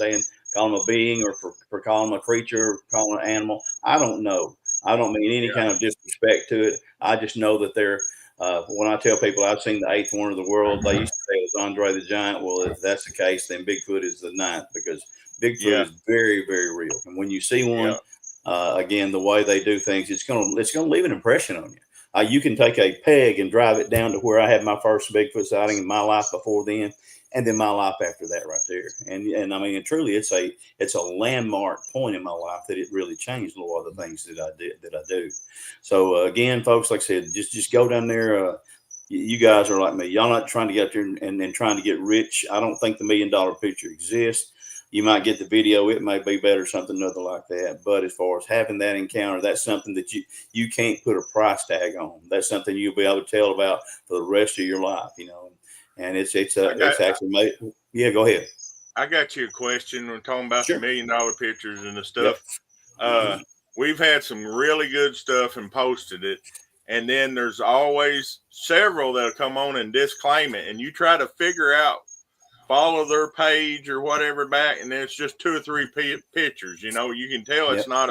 B: calling them a being, or for calling them a creature, or calling them an animal. I don't know. I don't mean any kind of disrespect to it. I just know that they're, when I tell people I've seen the 8th wonder of the world, they used to say it was Andre the Giant. Well, if that's the case, then Bigfoot is the 9th, because Bigfoot is very, very real. And when you see one, again, the way they do things, it's gonna leave an impression on you. You can take a peg and drive it down to where I had my first Bigfoot sighting in my life before then, and then my life after that right there. And I mean, truly, it's a landmark point in my life that it really changed a lot of the things that I do. So again, folks, like I said, just go down there. You guys are like me. Y'all not trying to get up there and trying to get rich. I don't think the $1 million picture exists. You might get the video. It may be better, something other like that. But as far as having that encounter, that's something that you can't put a price tag on. That's something you'll be able to tell about for the rest of your life, And it's actually made. Yeah, go ahead.
A: I got you a question. We're talking about the $1 million pictures and the stuff.
B: Yep.
A: We've had some really good stuff and posted it. And then there's always several that'll come on and disclaim it. And you try to figure out, follow their page or whatever back, and it's just 2 or 3 pictures. You can tell it's not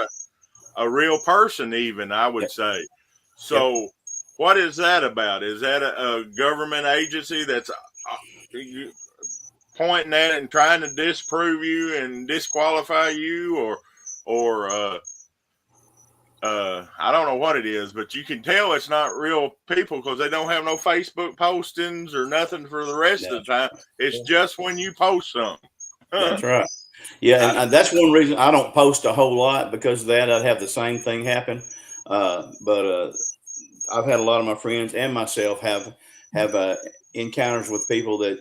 A: a real person even, I would say. So what is that about? Is that a government agency that's pointing at it and trying to disprove you and disqualify you, or I don't know what it is, but you can tell it's not real people because they don't have no Facebook postings or nothing for the rest of the time. It's just when you post something.
B: That's right. Yeah, and that's one reason I don't post a whole lot, because of that. I'd have the same thing happen. But I've had a lot of my friends and myself have encounters with people that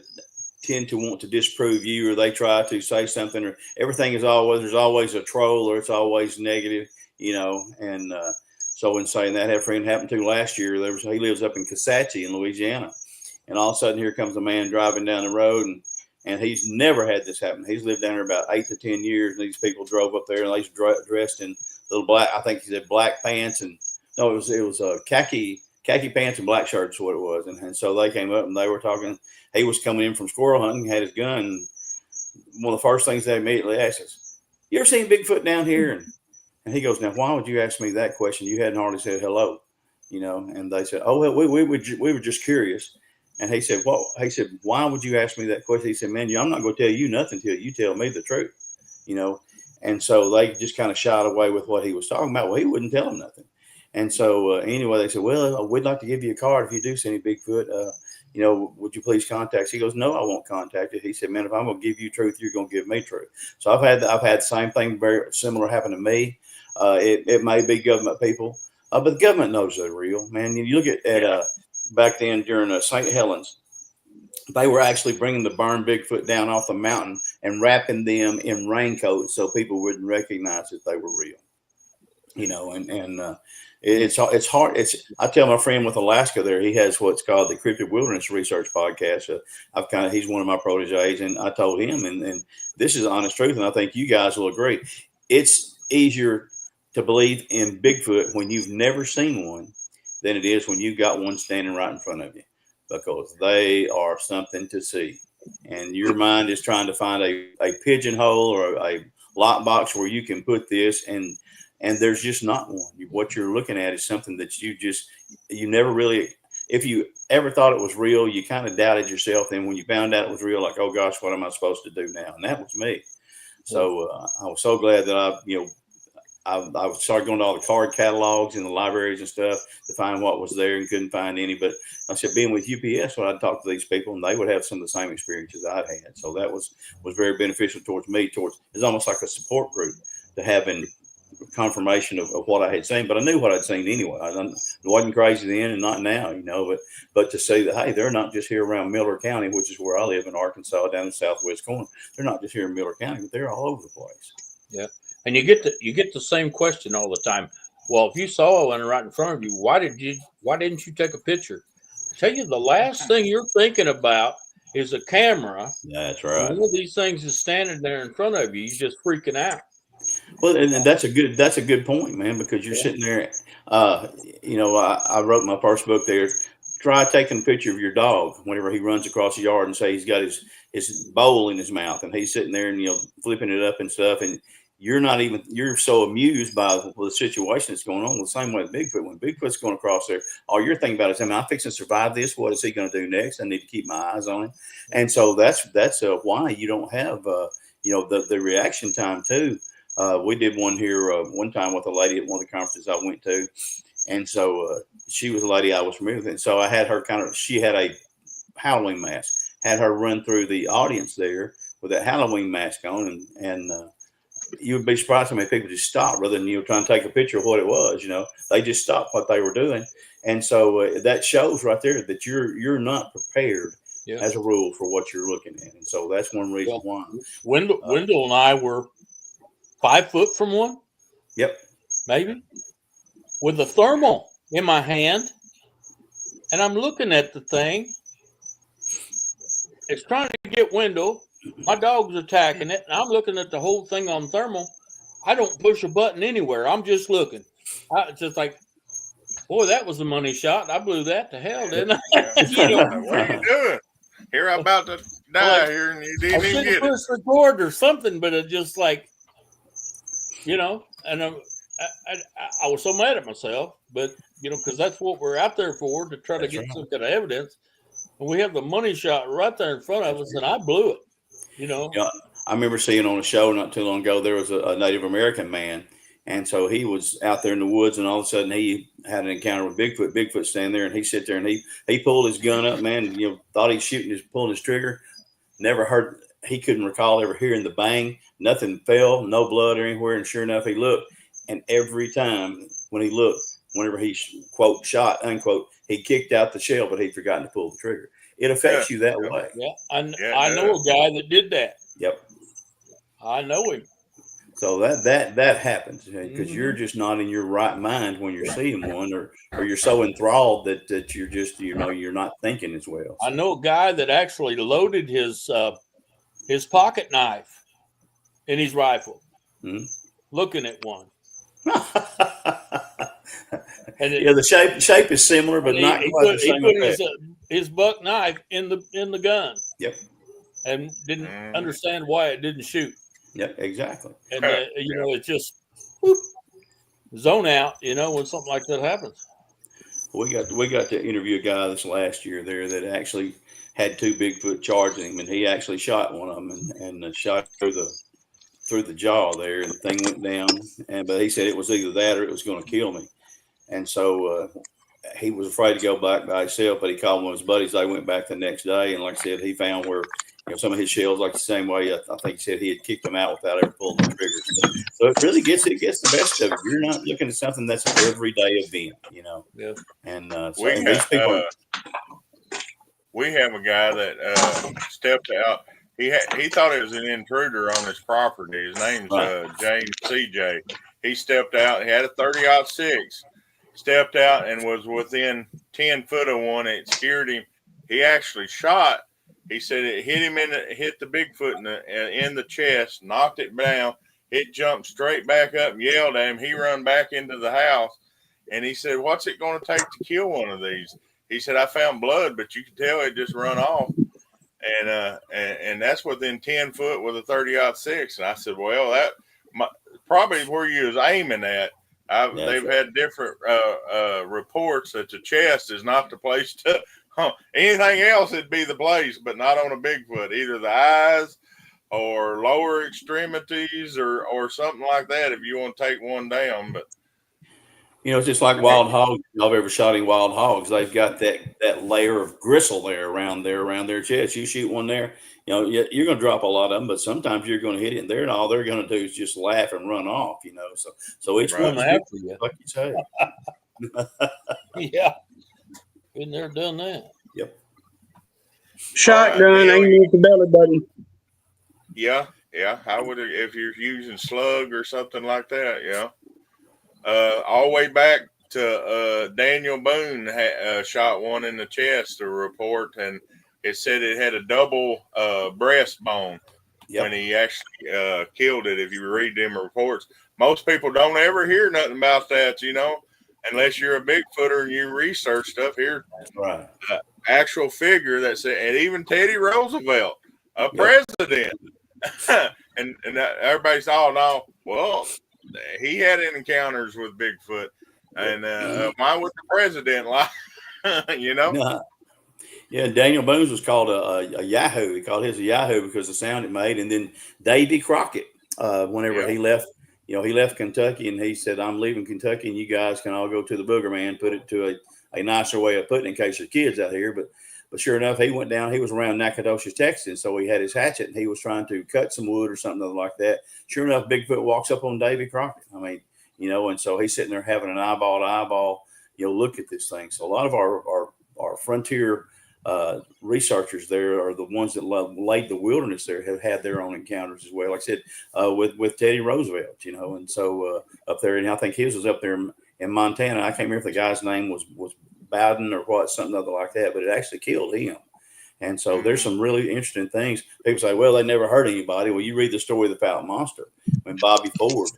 B: tend to want to disprove you, or they try to say something, or there's always a troll, or it's always negative. And so in saying that, I had a friend happened to last year. He lives up in Kisatchie in Louisiana, And all of a sudden, here comes a man driving down the road, and he's never had this happen. He's lived down there about 8 to 10 years, and these people drove up there, and they was dressed in little black. I think he said black pants, and no, it was khaki pants and black shirts, what it was. And so they came up and they were talking. He was coming in from squirrel hunting, had his gun. And one of the first things they immediately asked us, "You ever seen Bigfoot down here?" And he goes, "Now, why would you ask me that question? You hadn't hardly said hello, you know." And they said, "Oh, well, we were just curious." And he said, "Well," he said, "Why would you ask me that question?" He said, "Man, I'm not going to tell you nothing till you tell me the truth, you know." And so they just kind of shied away with what he was talking about. Well, he wouldn't tell them nothing. And so anyway, they said, "Well, we'd like to give you a card if you do see any Bigfoot. You know, would you please contact us?" He goes, "No, I won't contact it." He said, "Man, if I'm going to give you truth, you're going to give me truth." So I've had the same thing very similar happen to me. It may be government people, but the government knows they're real, man. You look at back then during St. Helens, they were actually bringing the burned Bigfoot down off the mountain and wrapping them in raincoats so people wouldn't recognize that they were real. You know, it's hard. I tell my friend with Alaska there, he has what's called the Cryptic Wilderness Research Podcast. He's one of my proteges, and I told him, and this is the honest truth, and I think you guys will agree. It's easier to believe in Bigfoot when you've never seen one than it is when you've got one standing right in front of you, because they are something to see. And your mind is trying to find a pigeonhole or a lockbox where you can put this, and there's just not one. What you're looking at is something that you never really, if you ever thought it was real, you kind of doubted yourself. And when you found out it was real, like, oh gosh, what am I supposed to do now? And that was me. So I was so glad that I started going to all the card catalogs and the libraries and stuff to find what was there, and couldn't find any. But I said, being with UPS, when I'd talk to these people, and they would have some of the same experiences I'd had. So that was very beneficial towards me. It's almost like a support group to having confirmation of what I had seen. But I knew what I'd seen anyway. I wasn't crazy then and not now, you know. But to see that, hey, they're not just here around Miller County, which is where I live in Arkansas, down in the southwest corner. They're not just here in Miller County, but they're all over the place.
C: Yeah. And you get the same question all the time. Well, if you saw one right in front of you, why didn't you take a picture? I tell you, the last thing you're thinking about is a camera.
B: That's right.
C: One of these things is standing there in front of you. You're just freaking out.
B: Well, and that's a good point, man, because you're sitting there. I wrote my first book there. Try taking a picture of your dog whenever he runs across the yard and say he's got his bowl in his mouth and he's sitting there and flipping it up and stuff, and you're so amused by the situation that's going on. The same way with Bigfoot. When Bigfoot's going across there, all you're thinking about is, am I fixing to survive this? What is he going to do next? I need to keep my eyes on him. And so that's why you don't have the reaction time too. We did one here one time with a lady at one of the conferences I went to, and so she was a lady I was familiar with, and so I had her she had a Halloween mask, had her run through the audience there with that Halloween mask on, and you would be surprised how many people just stopped rather than trying to take a picture of what it was. They just stopped what they were doing, and so that shows right there that you're not prepared as a rule for what you're looking at, and so that's one reason why.
C: Wendell and I were 5 foot from one.
B: Yep.
C: Maybe. With a thermal in my hand, and I'm looking at the thing. It's trying to get Wendell. My dog's attacking it, and I'm looking at the whole thing on thermal. I don't push a button anywhere. I'm just looking. It's just like, boy, that was a money shot. I blew that to hell, didn't I?
A: What are you doing? Here, I'm about to die here, and you didn't even get it.
C: Push record or something, but it just like, and I was so mad at myself, but because that's what we're out there for, to try to get some kind of evidence. And we have the money shot right there in front of us, and I blew it.
B: I remember seeing on a show not too long ago, there was a Native American man, and so he was out there in the woods, and all of a sudden he had an encounter with Bigfoot. Bigfoot standing there, and he sit there and he pulled his gun up, man. Thought he's pulling his trigger. Never heard. He couldn't recall ever hearing the bang. Nothing fell, no blood or anywhere. And sure enough, he looked, and every time when he looked, whenever he quote shot unquote, he kicked out the shell, but he'd forgotten to pull the trigger. It affects you that way.
C: Yeah, I know a guy that did that.
B: Yep.
C: I know him.
B: So that happens because you're just not in your right mind when you're seeing one, or you're so enthralled that you're just you're not thinking as well.
C: I know a guy that actually loaded his pocket knife in his rifle, looking at one. And
B: the shape is similar, but not quite the same.
C: He put his buck knife in the gun.
B: Yep.
C: And didn't understand why it didn't shoot.
B: Yep, exactly.
C: And it just whoop, zone out. When something like that happens.
B: We got to interview a guy this last year there that actually had 2 Bigfoot charging him, and he actually shot one of them and shot through the jaw there, and the thing went down. But he said it was either that or it was going to kill me, and so he was afraid to go back by himself. But he called one of his buddies. They went back the next day, and like I said, he found where some of his shells, like the same way I think he said he had kicked them out without ever pulling the triggers. So it really gets the best of it. You're not looking at something that's an everyday event,
C: Yeah.
B: And
A: we have a guy that stepped out. He thought it was an intruder on his property. His name's James CJ. He stepped out. He had a 30-06. Stepped out and was within 10 foot of one. It scared him. He actually shot. He said it hit him hit the Bigfoot in the chest, knocked it down. It jumped straight back up and yelled at him. He run back into the house, and he said, "What's it going to take to kill one of these?" He said, "I found blood, but you can tell it just run off." And that's within 10 foot with a 30-06. And I said, "Well, that probably where you was aiming at." They've had different reports that the chest is not the place to. Anything else would be the place, but not on a Bigfoot. Either the eyes or lower extremities or something like that. If you want to take one down, but
B: it's just like wild hogs. If I've ever shot any wild hogs, they've got that layer of gristle there around their chest. You shoot one there, you're going to drop a lot of them, but sometimes you're going to hit it there, and all they're going to do is just laugh and run off. So each one's
C: after you,
B: like you say.
C: Yeah. Been there, done that.
B: Yep.
F: Shotgun, aim at the belly button.
A: Yeah. I would if you're using slug or something like that. Yeah. All the way back to Daniel Boone shot one in the chest. A report, and it said it had a double breastbone when he actually killed it. If you read them reports, most people don't ever hear nothing about that. Unless you're a Bigfooter and you research stuff here,
B: right?
A: Actual figure that said, and even Teddy Roosevelt, a president, and everybody's all no. Well, he had encounters with Bigfoot, and why would the president lie?
B: Yeah, Daniel Boone's was called a Yahoo. He called his a Yahoo because of the sound it made. And then Davy Crockett, whenever he left. He left Kentucky and he said, "I'm leaving Kentucky and you guys can all go to the Booger Man," put it to a nicer way of putting it in case there's kids out here. But sure enough, he went down. He was around Nacogdoches, Texas. So he had his hatchet and he was trying to cut some wood or something like that. Sure enough, Bigfoot walks up on Davy Crockett. I mean, and so he's sitting there having an eyeball to eyeball, look at this thing. So a lot of our frontier researchers there are the ones that laid the wilderness there have had their own encounters as well. Like I said, with Teddy Roosevelt, and so up there, and I think his was up there in Montana. I can't remember if the guy's name was Bowden or what, something other like that, but it actually killed him. And so there's some really interesting things. People say, well, they never hurt anybody. Well, you read the story of the Fountain Monster when Bobby Ford,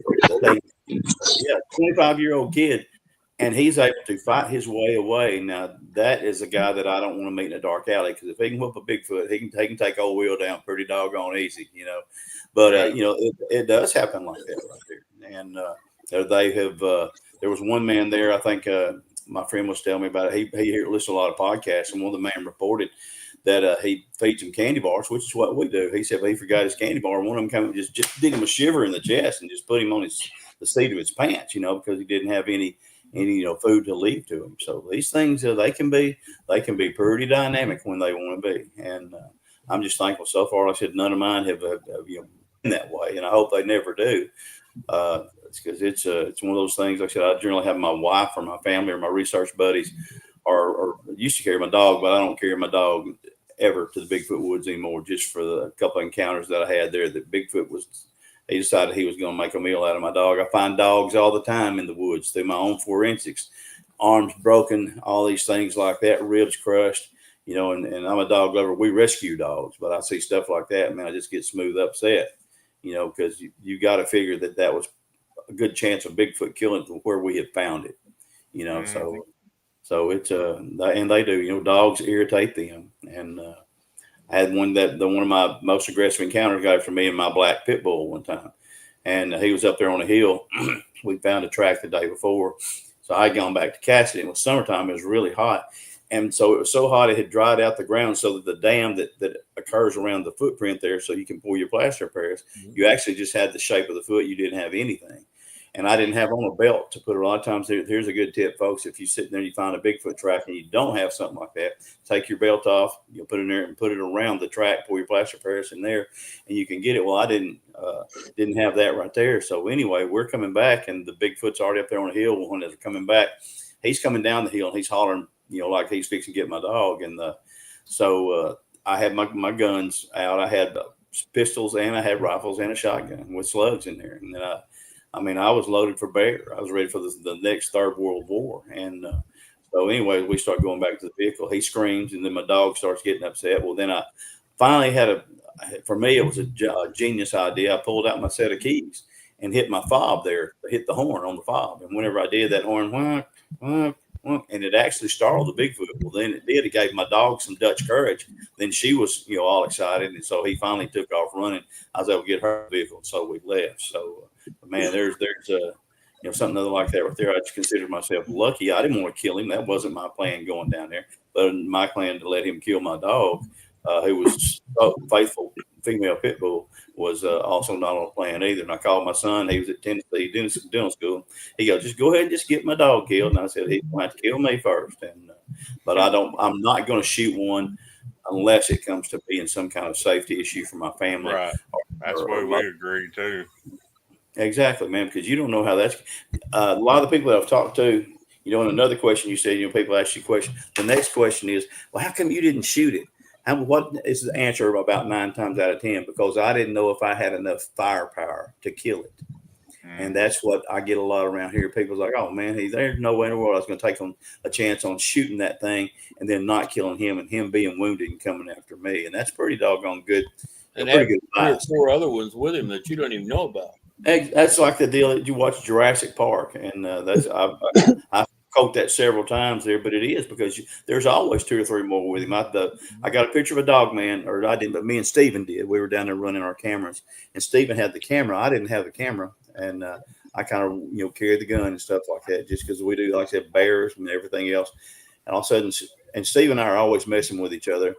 B: 25-year-old kid, and he's able to fight his way away. Now, that is a guy that I don't want to meet in a dark alley, because if he can whoop a Bigfoot, he can take old Will down pretty doggone easy, But, it does happen like that right there. And they have there was one man there, I think my friend was telling me about it. He listened to a lot of podcasts, and one of the men reported that he feeds him candy bars, which is what we do. He said, he forgot his candy bar. One of them came and just did him a shiver in the chest and just put him on the seat of his pants, because he didn't have any food to leave to him. So these things, they can be pretty dynamic when they want to be. And I'm just thankful so far. Like I said, none of mine have been that way, and I hope they never do. Because it's one of those things. Like I said, I generally have my wife or my family or my research buddies, or used to carry my dog, but I don't carry my dog ever to the Bigfoot woods anymore, just for the couple of encounters that I had there. That Bigfoot he decided he was going to make a meal out of my dog. I find dogs all the time in the woods through my own forensics, arms broken, all these things like that, ribs crushed, and I'm a dog lover. We rescue dogs, but I see stuff like that, man, I just get smooth upset, because you got to figure that was a good chance of Bigfoot killing where we had found it, so it's and they do, dogs irritate them. And I had one of my most aggressive encounters got from me and my black pit bull one time, and he was up there on a hill. We found a track the day before, so I had gone back to Cassidy. It was summertime; it was really hot, and so it was so hot it had dried out the ground. So that the dam that occurs around the footprint there, so you can pour your plaster of Paris, you actually just had the shape of the foot. You didn't have anything. And I didn't have on a belt to put it. A lot of times, here's a good tip, folks. If you sit there and you find a Bigfoot track and you don't have something like that, take your belt off, put it in there and put it around the track, pour your plaster of Paris in there, and you can get it. Well, I didn't have that right there. So anyway, we're coming back, and the Bigfoot's already up there on the hill. When they're coming back, he's coming down the hill, and he's hollering, like he's fixing to get my dog. And so I had my guns out. I had pistols, and I had rifles and a shotgun with slugs in there. And then I was loaded for bear. I was ready for the next Third World War. And so anyway, we start going back to the vehicle. He screams, and then my dog starts getting upset. Well, then I finally for me, it was a genius idea. I pulled out my set of keys and hit my fob there, hit the horn on the fob. And whenever I did, that horn, and it actually startled the Bigfoot. Well, then it did. It gave my dog some Dutch courage. Then she was, all excited. And so he finally took off running. I was able to get her vehicle. So we left. So, man, there's something other like that right there. I just considered myself lucky. I didn't want to kill him. That wasn't my plan going down there. But my plan to let him kill my dog, who was a faithful female pit bull, was also not on the plan either. And I called my son. He was at Tennessee dental school. He goes, just go ahead and just get my dog killed. And I said, he's going to have to kill me first. And but I'm not going to shoot one unless it comes to being some kind of safety issue for my family.
A: Right. That's where we agree too.
B: Exactly, man, because you don't know how that's a lot of the people that I've talked to, and another question you said, people ask you a question. The next question is, well, how come you didn't shoot it? What is the answer about 9 times out of 10? Because I didn't know if I had enough firepower to kill it. And that's what I get a lot around here. People's like, oh, man, there's no way in the world I was going to take a chance on shooting that thing and then not killing him and him being wounded and coming after me. And that's pretty doggone good.
C: And
B: pretty good
C: 3 or
B: advice.
C: 4 other ones with him that you don't even know about.
B: That's like the deal that you watch Jurassic Park, and I've quote that several times there, but it is because there's always 2 or 3 more with him. I got a picture of a dog man, or I didn't, but me and Steven did. We were down there running our cameras, and Steven had the camera. I didn't have the camera, and I kind of carried the gun and stuff like that, just because we do, like I said, bears and everything else. And all of a sudden, and Steve and I are always messing with each other,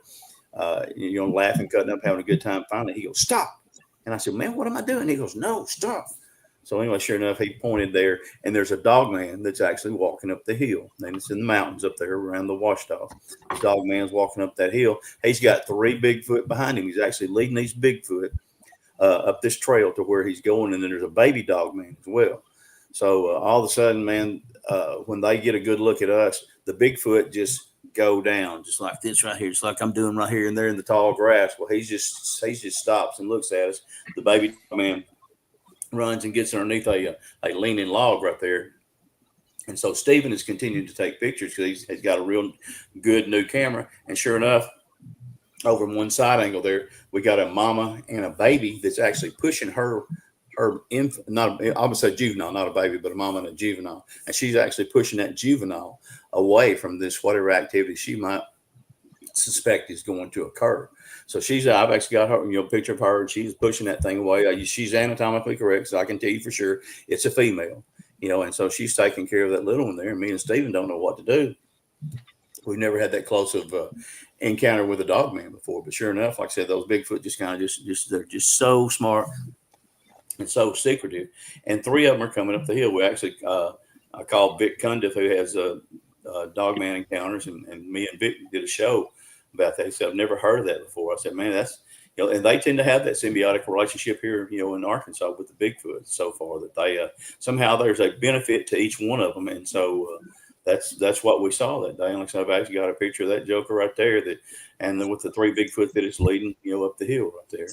B: laughing, cutting up, having a good time. Finally, he goes, "Stop!" And I said, "Man, what am I doing?" He goes, "No, stop." So anyway, sure enough, he pointed there, and there's a dog man that's actually walking up the hill. And it's in the mountains up there around the Washita. This dog man's walking up that hill. He's got 3 Bigfoot behind him. He's actually leading these Bigfoot up this trail to where he's going, and then there's a baby dog man as well. So all of a sudden, man, when they get a good look at us, the Bigfoot just go down just like this right here, just like I'm doing right here, and they're in the tall grass. Well, he just stops and looks at us. The baby dog man runs and gets underneath a leaning log right there. And so Steven is continuing to take pictures because he's got a real good new camera. And sure enough, over in one side angle there, we got a mama and a baby that's actually pushing her infant, I would say juvenile, not a baby, but a mama and a juvenile. And she's actually pushing that juvenile away from this whatever activity she might suspect is going to occur. So I've actually got her, picture of her, and she's pushing that thing away. She's anatomically correct, so I can tell you for sure it's a female, and so she's taking care of that little one there. And me and Steven don't know what to do. We've never had that close of encounter with a dog man before, but sure enough, like I said, those Bigfoot just kind of they're just so smart and so secretive. And 3 of them are coming up the hill. We actually, I called Vic Cundiff, who has dog man encounters, and me and Vic did a show about that. He said, I've never heard of that before. I said, man, that's, and they tend to have that symbiotic relationship here, in Arkansas with the Bigfoot so far, that they, somehow there's a benefit to each one of them. And so that's what we saw that day. And like I said, I've actually got a picture of that joker right there and then with the 3 Bigfoot that it's leading, up the hill right there.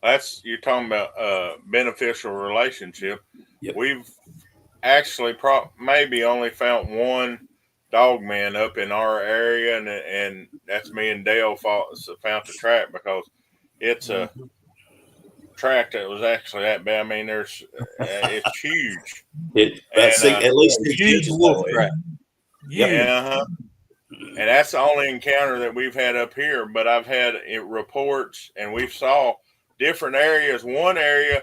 A: That's you're talking about beneficial relationship.
B: Yep.
A: We've actually maybe only found one dog man up in our area, and that's me and Dale found the track because it's a track that was actually that bad. I mean, it's huge,
B: It about
A: and
B: six, at least six
C: Huge
B: inches
C: wolf
B: tall.
C: track.
B: Yep.
C: Huge.
A: yeah, and that's the only encounter that we've had up here. But I've had reports, and we've saw different areas. One area,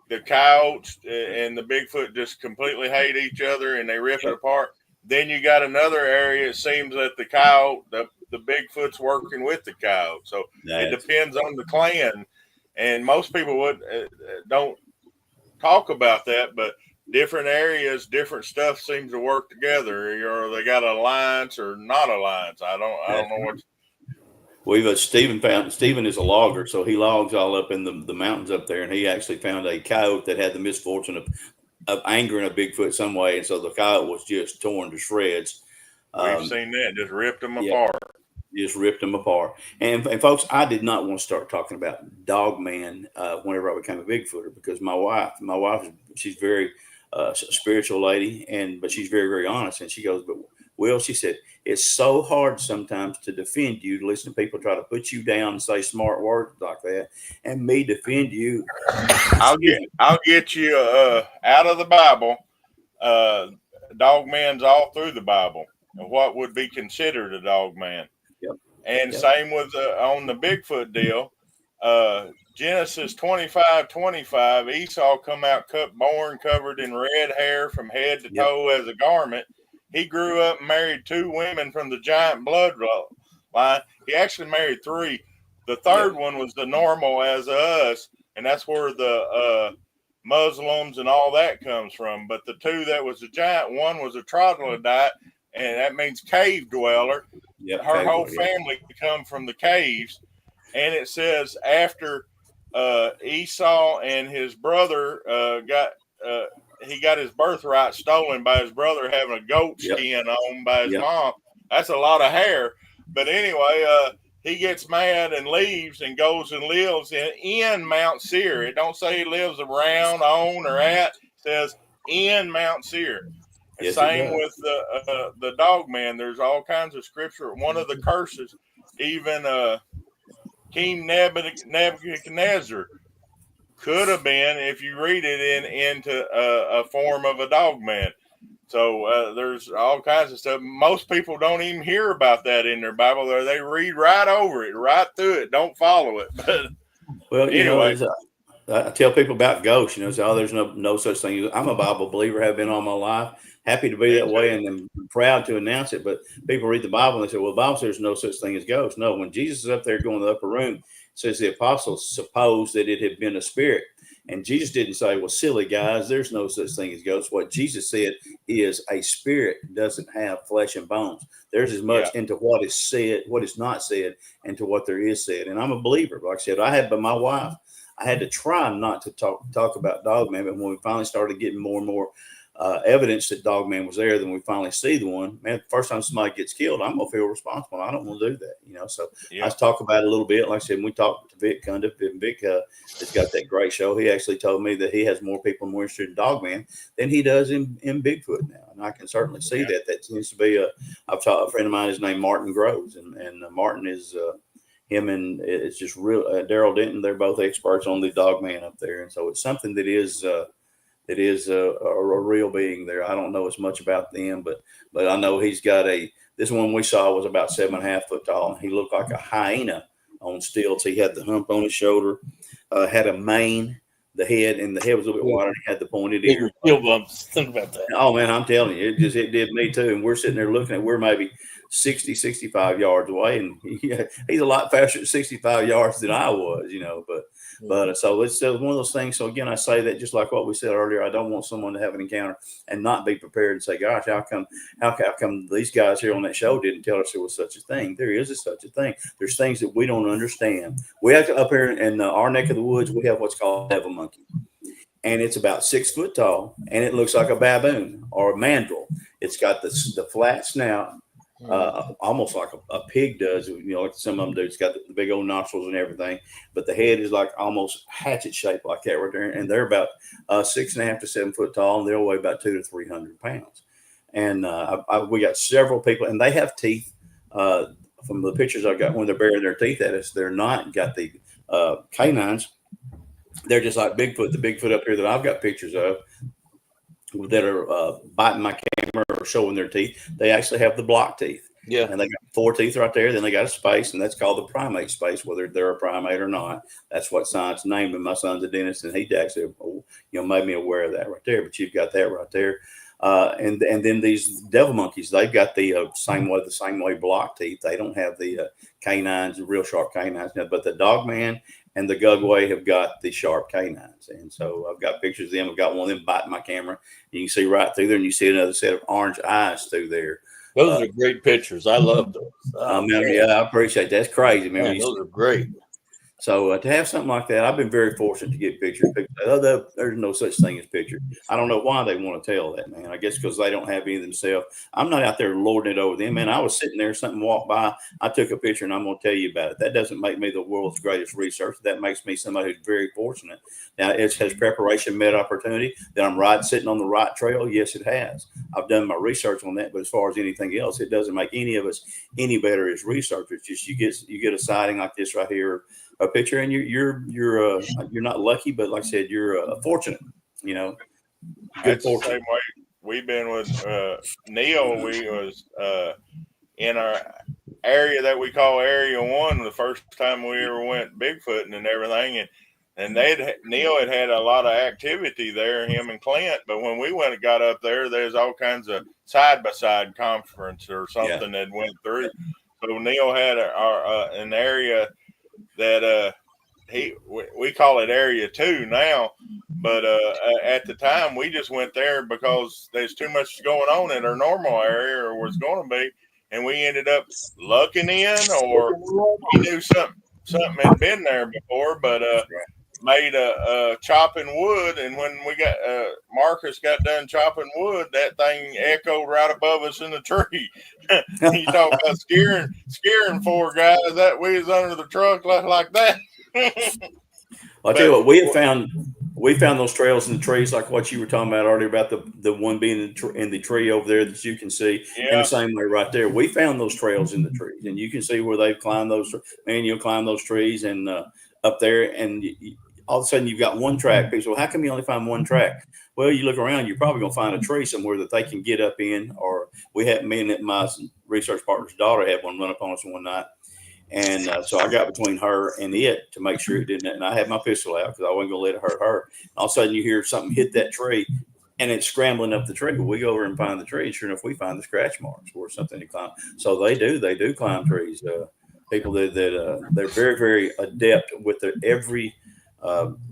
A: the coyotes and the Bigfoot just completely hate each other, and they rip it
B: Yep.
A: apart. Then you got another area. It seems that the Bigfoot's working with the coyote, so it
B: That's
A: depends on the clan. And most people don't talk about that, but different areas, different stuff seems to work together. Or they got an alliance or not alliance. I don't know what.
B: We've Stephen is a logger, so he logs all up in the mountains up there, and he actually found a coyote that had the misfortune of angering a Bigfoot some way, and so the coyote was just torn to shreds.
A: We've seen that, just ripped them
B: Yeah,
A: apart.
B: just ripped them apart. And folks, I did not want to start talking about Dog Man whenever I became a Bigfooter, because my wife, she's very spiritual lady, but she's very, very honest. And she goes, but Will, she said, it's so hard sometimes to defend you, to listen to people try to put you down and say smart words like that, and me defend you.
A: I'll get you out of the Bible. Uh, Dog man's all through the Bible. What would be considered a dog man?
B: Yep.
A: And
B: Yep.
A: same with on the Bigfoot deal. Genesis 25:25, Esau come out born covered in red hair from head to
B: Yep.
A: toe as a garment. He grew up and married 2 women from the giant bloodline. He actually married 3. The third one was the normal as us, and that's where the Muslims and all that comes from. But the 2 that was a giant, one was a troglodyte, and that means cave dweller.
B: Yep.
A: Her whole family come from the caves, and it says after Esau and his brother he got his birthright stolen by his brother having a goat skin on by his mom. That's a lot of hair. But anyway, he gets mad and leaves and goes and lives in Mount Seir. It don't say he lives around, on, or at. It says in Mount Seir.
B: Yes,
A: Same with the dog man. There's all kinds of scripture. One of the curses, even King Nebuchadnezzar could have been, if you read it into a form of a dog man. So there's all kinds of stuff. Most people don't even hear about that in their Bible. They read right over it, right through it, don't follow it. But
B: well,
A: anyway.
B: I tell people about ghosts, there's no such thing. I'm a Bible believer, have been all my life. Happy to be that way, and I'm proud to announce it. But people read the Bible and they say, well, the Bible says there's no such thing as ghosts. No, when Jesus is up there going to the upper room, it says the apostles supposed that it had been a spirit. And Jesus didn't say, well, silly guys, there's no such thing as ghosts. What Jesus said is a spirit doesn't have flesh and bones. There's as much into what is said, what is not said, and to what there is said. And I'm a believer. Like I said, my wife, I had to try not to talk about Dog Man, but when we finally started getting more and more evidence that Dog Man was there, then we finally see the one. Man, the first time somebody gets killed, I'm gonna feel responsible. I don't want to do that, So I talk about it a little bit. Like I said, when we talked to Vic Cundiff, and Vic has got that great show. He actually told me that he has more people more interested in Dog Man than he does in Bigfoot now, and I can certainly see that. That seems to be I've taught a friend of mine is named Martin Groves, and Martin is. Him and it's just real. Daryl Denton, they're both experts on the Dog Man up there, and so it's something that is a real being there. I don't know as much about them, but I know he's got this one we saw was about 7.5 foot tall, and he looked like a hyena on stilts. He had the hump on his shoulder, had a mane, the head was a little bit wider, and he had the pointed ear.
C: Think about that.
B: Oh man, I'm telling you, it did me too. And we're sitting there looking at, we're maybe 60, 65 yards away, and he's a lot faster at 65 yards than I was, but so it's one of those things. So again, I say that just like what we said earlier, I don't want someone to have an encounter and not be prepared and say, gosh, how come these guys here on that show didn't tell us there was such a thing? There is such a thing. There's things that we don't understand. We have to, up here in our neck of the woods, we have what's called a devil monkey. And it's about 6 foot tall, and it looks like a baboon or a mandrill. It's got the flat snout, almost like a pig does. Like some of them do. It's got the big old nostrils and everything, but the head is like almost hatchet shaped like that right there. And they're about 6.5 to 7 foot tall, and they'll weigh about 200 to 300 pounds. And we got several people, and they have teeth. From the pictures I got when they're burying their teeth at us, they're not got the canines. They're just like Bigfoot. The Bigfoot up here that I've got pictures of that are biting my camera or showing their teeth, they actually have the block teeth.
C: Yeah.
B: And they got 4 teeth right there. Then they got a space, and that's called the primate space, whether they're a primate or not. That's what science named them. My son's a dentist, and he actually made me aware of that right there. But you've got that right there. And then these devil monkeys, they've got the same way block teeth. They don't have the canines, real sharp canines. Now, but the Dogman and the Gugway have got the sharp canines. And so I've got pictures of them. I've got one of them biting my camera. You can see right through there, and you see another set of orange eyes through there.
C: Those are great pictures. I love those.
B: Yeah, I appreciate that. That's crazy, man.
C: Man, those are great.
B: So to have something like that, I've been very fortunate to get pictures. People say, "Oh, there's no such thing as pictures." I don't know why they want to tell that, man. I guess because they don't have any themselves. I'm not out there lording it over them, man. I was sitting there, something walked by, I took a picture, and I'm going to tell you about it. That doesn't make me the world's greatest researcher. That makes me somebody who's very fortunate. Now, has preparation met opportunity? That I'm sitting on the right trail? Yes, it has. I've done my research on that, but as far as anything else, it doesn't make any of us any better as researchers. Just you get a sighting like this right here, a picture, and you're not lucky, but like I said, you're fortunate. Good
A: That's
B: fortune.
A: the same way we've been with Neil. We was in our area that we call Area 1 the first time we ever went Bigfooting and everything, and Neil had a lot of activity there, him and Clint. But when we got up there, there's all kinds of side-by-side conference or something that went through. So Neil had an area that we call it Area 2 now, but at the time we just went there because there's too much going on in our normal area, or was going to be, and we ended up lucking in, or we knew something had been there before, but made a chopping wood, and when we got Marcus got done chopping wood, that thing echoed right above us in the tree. You talk about scaring 4 guys that we was under the truck like that.
B: I'll tell you what, we found those trails in the trees, like what you were talking about earlier about the one being in the tree over there that you can see. In the same way right there, we found those trails in the trees, and you can see where they've climbed those. Man, you'll climb those trees and up there, and all of a sudden you've got one track. People say, well, how come you only find one track? Well, you look around, you're probably gonna find a tree somewhere that they can get up in. Or me and my research partner's daughter had one run up on us one night. And so I got between her and it to make sure it didn't. And I had my pistol out because I wasn't going to let it hurt her. And all of a sudden you hear something hit that tree, and it's scrambling up the tree. But we go over and find the tree. And sure enough, we find the scratch marks or something to climb. So they do climb trees. People that they're very, very adept with every,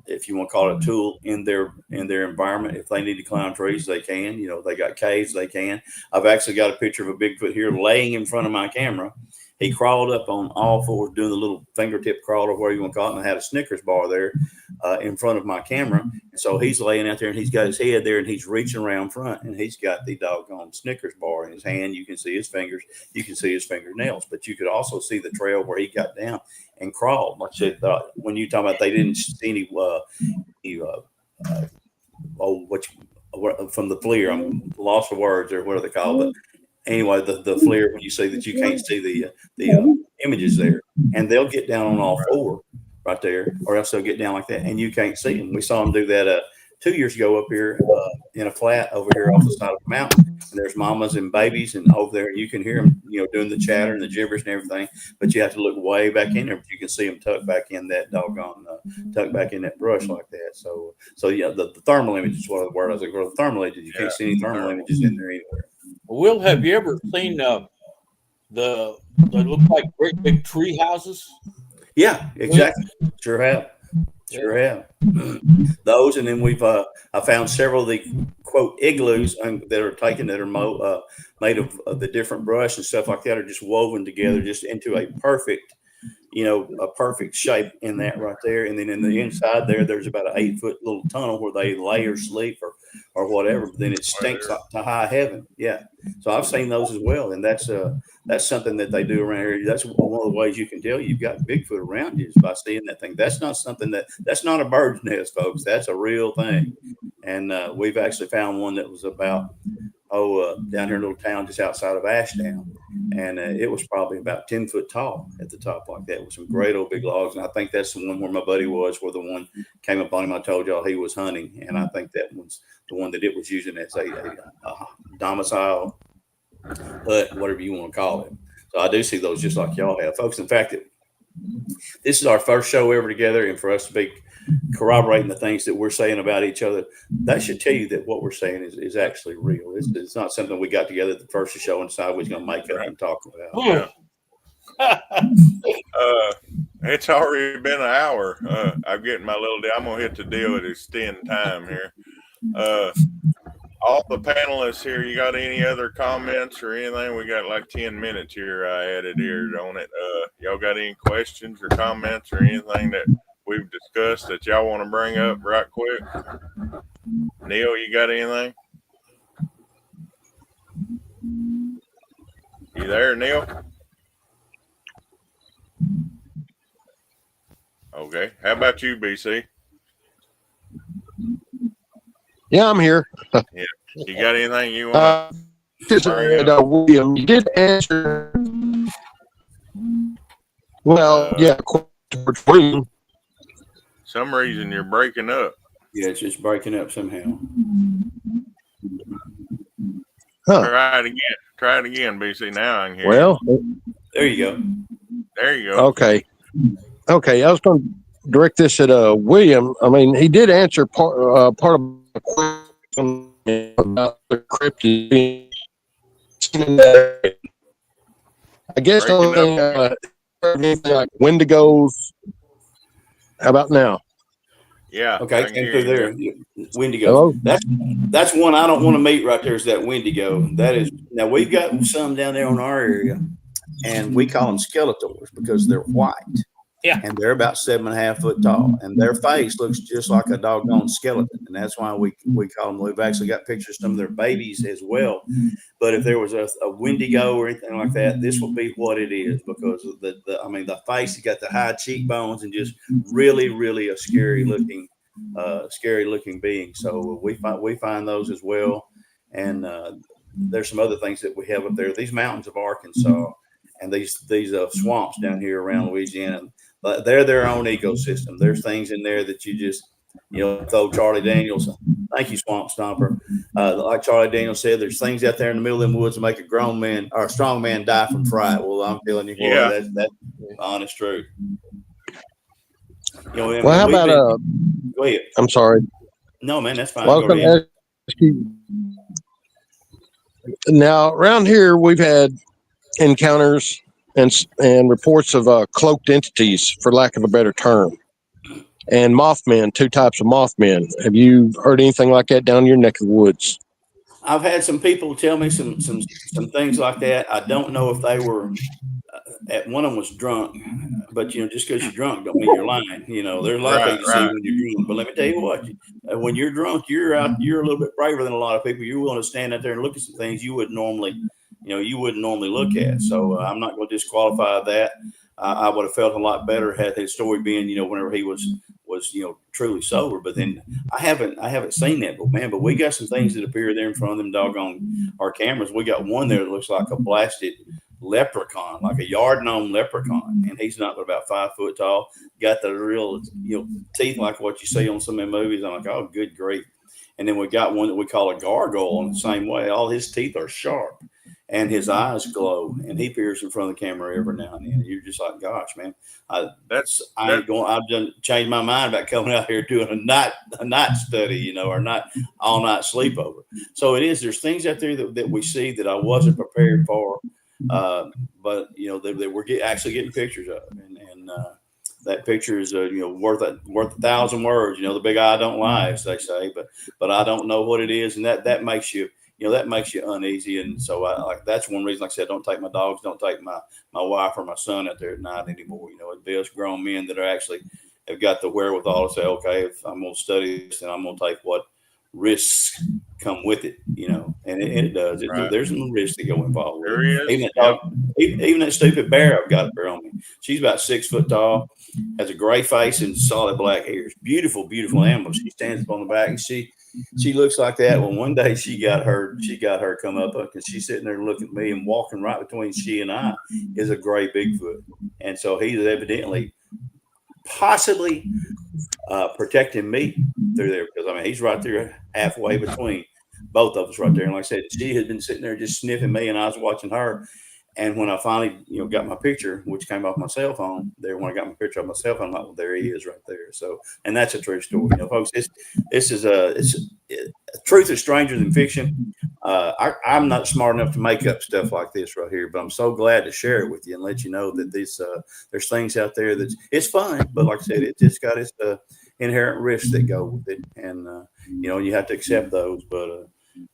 B: if you want to call it a tool in their environment. If they need to climb trees, they can. They got caves, they can. I've actually got a picture of a Bigfoot here laying in front of my camera. He crawled up on all fours, doing the little fingertip crawl, or whatever you want to call it, and I had a Snickers bar there in front of my camera. And so he's laying out there, and he's got his head there, and he's reaching around front, and he's got the doggone Snickers bar in his hand. You can see his fingers. You can see his fingernails. But you could also see the trail where he got down and crawled. Like I said, when you talk about they didn't see any from the FLIR, I'm lost for words, or what are they called? But anyway, the FLIR, when you see that you can't see the images there, and they'll get down on all four right there, or else they'll get down like that, and you can't see them. We saw them do that 2 years ago up here in a flat over here off the side of the mountain. And there's mamas and babies, and over there you can hear them, doing the chatter and the gibberish and everything. But you have to look way back in there, but you can see them tucked back in that doggone, tucked back in that brush like that. So yeah, the thermal images, what the word I was like, well, the thermal images, you can't see any thermal images in there anywhere.
C: Will, have you ever seen they look like great big tree houses?
B: Yeah, exactly. Sure have. Those, and then we've I found several of the quote igloos that are made of the different brush and stuff like that, are just woven together just into a perfect a perfect shape in that right there. And then in the inside there's about an 8-foot little tunnel where they lay or sleep or whatever. But then it stinks like to high heaven. Yeah. So I've seen those as well. And that's something that they do around here. That's one of the ways you can tell you've got Bigfoot around you is by seeing that thing. That's not something that's not a bird's nest, folks. That's a real thing. And we've actually found one that was about, down here in a little town just outside of Ashdown. And it was probably about 10 foot tall at the top like that with some great old big logs. And I think that's the one where my buddy was, where the one came up on him. I told y'all he was hunting. And I think that was the one that it was using as a domicile hut, whatever you want to call it. So I do see those just like y'all have, folks. In fact, this is our first show ever together. And for us to be corroborating the things that we're saying about each other, that should tell you that what we're saying is actually real. It's not something we got together at the first of the show and decided we was going to make up and talk about.
A: Yeah. It's already been an hour. I'm getting my little deal. I'm going to hit the deal to extend time here. All the panelists here, you got any other comments or anything? We got like 10 minutes here. I added here on it. Y'all got any questions or comments or anything that we've discussed that y'all want to bring up right quick? Neil, you got anything? You there, Neil? Okay. How about you, BC?
E: Yeah, I'm here.
A: Yeah. You got anything you want
E: William, you did answer. Well, yeah, William.
A: Some reason you're breaking up.
B: Yeah, it's just breaking up somehow.
E: Huh.
A: Try it again, BC. Now I can hear
E: Well,
B: there you go.
A: There you go.
E: Okay. I was going to direct this at William. I mean, he did answer part of the question about the cryptid. I guess anything like Wendigos. How about now?
A: Yeah.
B: Okay, came through there. Wendigo.
E: Hello?
B: That's one I don't want to meet right there. Is that Wendigo? That is. Now we've got some down there in our area, and we call them Skeletors because they're white.
C: Yeah.
B: And they're about 7.5 foot tall, and their face looks just like a doggone skeleton, and that's why we call them. We've actually got pictures of some of their babies as well. But if there was a Wendigo or anything like that, this would be what it is because of the face. You got the high cheekbones and just really, really a scary looking being. So we find those as well, and there's some other things that we have up there. These mountains of Arkansas and these swamps down here around Louisiana. They're their own ecosystem. There's things in there that you just, throw Charlie Daniels. Thank you, Swamp Stomper. Like Charlie Daniels said, there's things out there in the middle of the woods that make a grown man or a strong man die from fright. Well, I'm telling you, boy, that's honest truth.
E: Well, how about
B: go ahead.
E: I'm sorry.
B: No, man, that's fine.
E: Well, I was going to ask you. Now, around here, we've had encounters and reports of cloaked entities, for lack of a better term, and Mothman, 2 types of Mothman. Have you heard anything like that down your neck of the woods?
B: I've had some people tell me some things like that. I don't know if they were. One of them was drunk, but just because you're drunk don't mean you're lying. There's a lot of things you see when you're drunk. But let me tell you what, when you're drunk, you're a little bit braver than a lot of people. You're willing to stand out there and look at some things you wouldn't normally look at. So I'm not going to disqualify that. I would have felt a lot better had his story been, whenever he was truly sober. But then I haven't seen that. But we got some things that appear there in front of them doggone our cameras. We got one there that looks like a blasted leprechaun, like a yard gnome leprechaun, and he's not but about 5 foot tall. Got the real teeth like what you see on some of the movies. I'm like, oh, good grief. And then we got one that we call a gargoyle in the same way. All his teeth are sharp and his eyes glow, and he appears in front of the camera every now and then. And you're just like, gosh, man, I've done changed my mind about coming out here doing a night study, or not all night sleepover. So there's things out there that we see that I wasn't prepared for. But that we're actually getting pictures of, and that picture is worth 1,000 words. The big eye don't lie, as they say. But I don't know what it is, and that makes you that makes you uneasy. And so that's one reason, like I said, don't take my dogs, don't take my wife or my son out there at night anymore. It'd be us grown men that are actually have got the wherewithal to say, okay, if I'm going to study this, then I'm going to take what risks come with it, and it does. There's some risks that go involved with
A: There
B: it.
A: he is.
B: Even that dog, even that stupid bear I've got up there on me. She's about 6 foot tall, has a gray face and solid black hairs. Beautiful, beautiful animal. She stands up on the back and she looks like that. Well, one day she got her come up because she's sitting there looking at me, and walking right between she and I is a gray Bigfoot. And so he's evidently possibly protecting me through there, because I mean he's right there halfway between both of us right there. And like I said, she had been sitting there just sniffing me, and I was watching her. And when I finally, got my picture, which came off my cell phone there, when I got my picture of my cell phone, I'm like, well, there he is right there. So, and that's a true story. Folks, truth is stranger than fiction. I'm not smart enough to make up stuff like this right here, but I'm so glad to share it with you and let you know that there's things out there it's fun, but like I said, it's got its inherent risks that go with it, and you have to accept those. But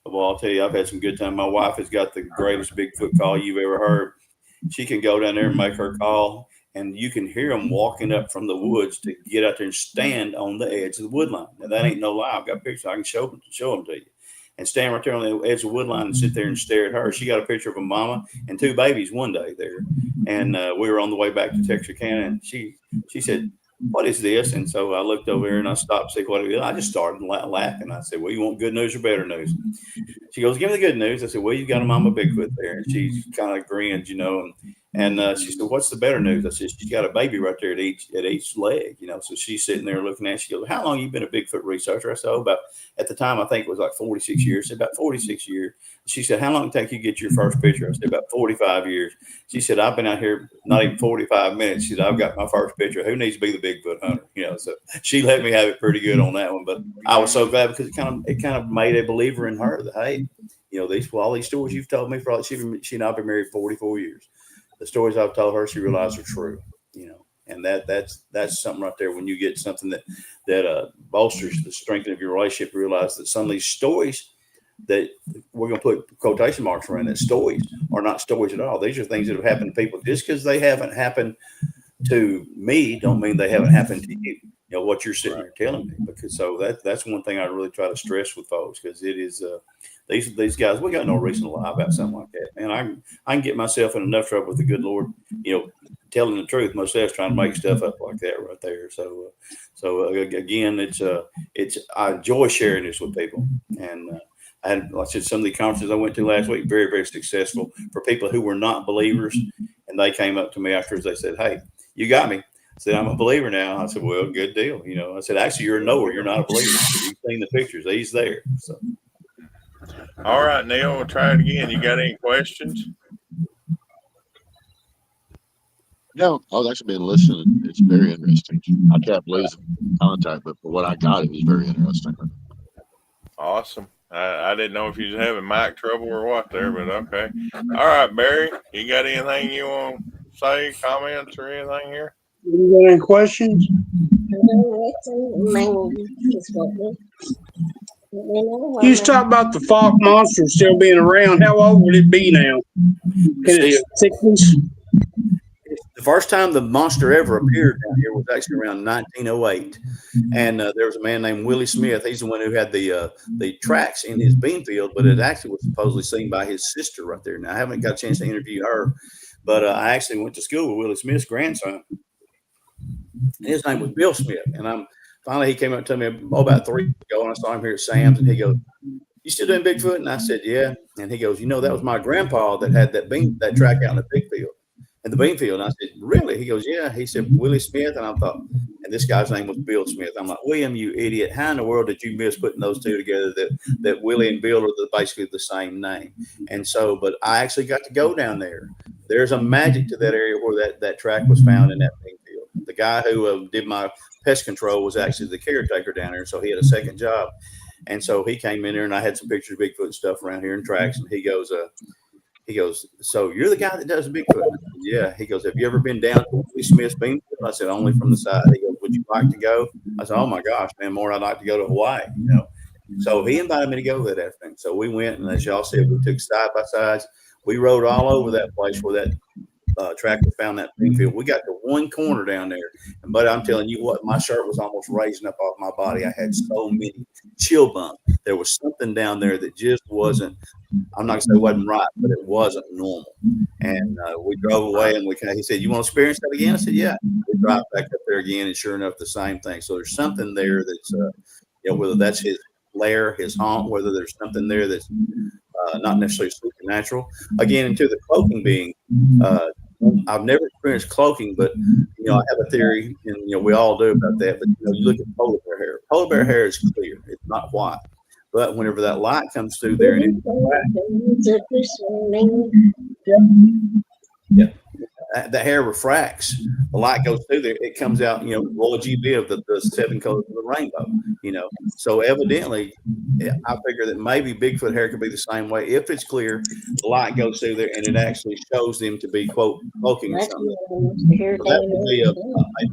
B: well, I'll tell you, I've had some good time. My wife has got the greatest Bigfoot call you've ever heard. She can go down there and make her call, and you can hear them walking up from the woods to get out there and stand on the edge of the wood line. Now, that ain't no lie. I've got pictures. I can show them to you. And stand right there on the edge of the wood line and sit there and stare at her. She got a picture of a mama and 2 babies one day there. And we were on the way back to Texarkana, and she said, what is this? And so I looked over here and I stopped to see what it is. I just started laughing. I said, well, you want good news or better news? She goes, give me the good news. I said, well, you got a mama Bigfoot there. And she kind of grinned, and she said, what's the better news? I said, she's got a baby right there at each leg, So she's sitting there looking at it. She goes, how long you been a Bigfoot researcher? I said, about, at the time, I think it was like 46 years. I said, about 46 years. She said, how long did it take you to get your first picture? I said, about 45 years. She said, I've been out here not even 45 minutes. She said, I've got my first picture. Who needs to be the Bigfoot hunter? So she let me have it pretty good on that one. But I was so glad, because it kind of made a believer in her that, hey, all these stories you've told me, she and I've been married 44 years. The stories I've told her, she realized are true, and that's something right there. When you get something that bolsters the strength of your relationship, realize that some of these stories that we're going to put quotation marks around, that stories are not stories at all. These are things that have happened to people. Just because they haven't happened to me, don't mean they haven't happened to you. What you're sitting there telling me, because that's one thing I really try to stress with folks, because it is these guys, we got no reason to lie about something like that. Man, I can get myself in enough trouble with the good Lord, telling the truth, much less trying to make stuff up like that right there. So again, I enjoy sharing this with people. And I had, like I said, some of the conferences I went to last week, very, very successful for people who were not believers. And they came up to me afterwards. They said, hey, you got me. I said, I'm a believer now. I said, well, good deal. I said, actually, you're a knower. You're not a believer. You've seen the pictures. He's there. So.
A: All right, Neil, we'll try it again. You got any questions?
D: No, I've actually been listening. It's very interesting. I can't believe it's contact, but for what I got, it was very interesting.
A: Awesome. I didn't know if you was having mic trouble or what there, but okay. All right, Barry, you got anything you want to say, comments, or anything here?
F: You got any questions? You was talking about the Fawk monster still being around. How old would it be now? In its 60s?
B: The first time the monster ever appeared down here was actually around 1908, and there was a man named Willie Smith. He's the one who had the tracks in his bean field, but it actually was supposedly seen by his sister right there. Now, I haven't got a chance to interview her, but I actually went to school with Willie Smith's grandson, and his name was Bill Smith. And finally he came up to me about 3 years ago, and I saw him here at Sam's, and he goes, "You still doing Bigfoot?" And I said, "Yeah." And he goes, "That was my grandpa that had that track out in the big field." In the bean field. And I said, "Really?" He goes, "Yeah." He said, "Willie Smith." And I thought, and this guy's name was Bill Smith. I'm like, "William, you idiot. How in the world did you miss putting those two together, that Willie and Bill are basically the same name?" And so, but I actually got to go down there. There's a magic to that area where that track was found in that bean field. The guy who did my pest control was actually the caretaker down there. So he had a second job. And so he came in there, and I had some pictures of Bigfoot and stuff around here in tracks. And he goes, "So you're the guy that does Bigfoot?" I said, "Yeah." He goes, "Have you ever been down to Willie Smith's bean field?" I said, "Only from the side." He goes, "Would you like to go?" I said, "Oh my gosh, man, more I'd like to go to Hawaii, So he invited me to go that afternoon. So we went, and as y'all said, we took side by sides. We rode all over that place where that tractor found that pig field. We got to one corner down there, but I'm telling you what, my shirt was almost raising up off my body. I had so many chill bumps. There was something down there that just wasn't. I'm not gonna say it wasn't right, but it wasn't normal. And we drove away, and he said, "You want to experience that again?" I said, "Yeah." We drive back up there again, and sure enough, the same thing. So there's something there that's, whether that's his lair, his haunt, whether there's something there that's not necessarily supernatural. Again, into the cloaking being, I've never experienced cloaking, but I have a theory, and we all do about that. But you look at polar bear hair. Polar bear hair is clear; it's not white. But whenever that light comes through there, and the hair refracts, the light goes through there, it comes out, roll GB of the 7 colors of the rainbow, So evidently, I figure that maybe Bigfoot hair could be the same way. If it's clear, the light goes through there and it actually shows them to be, quote, cloaking or something. So that would be a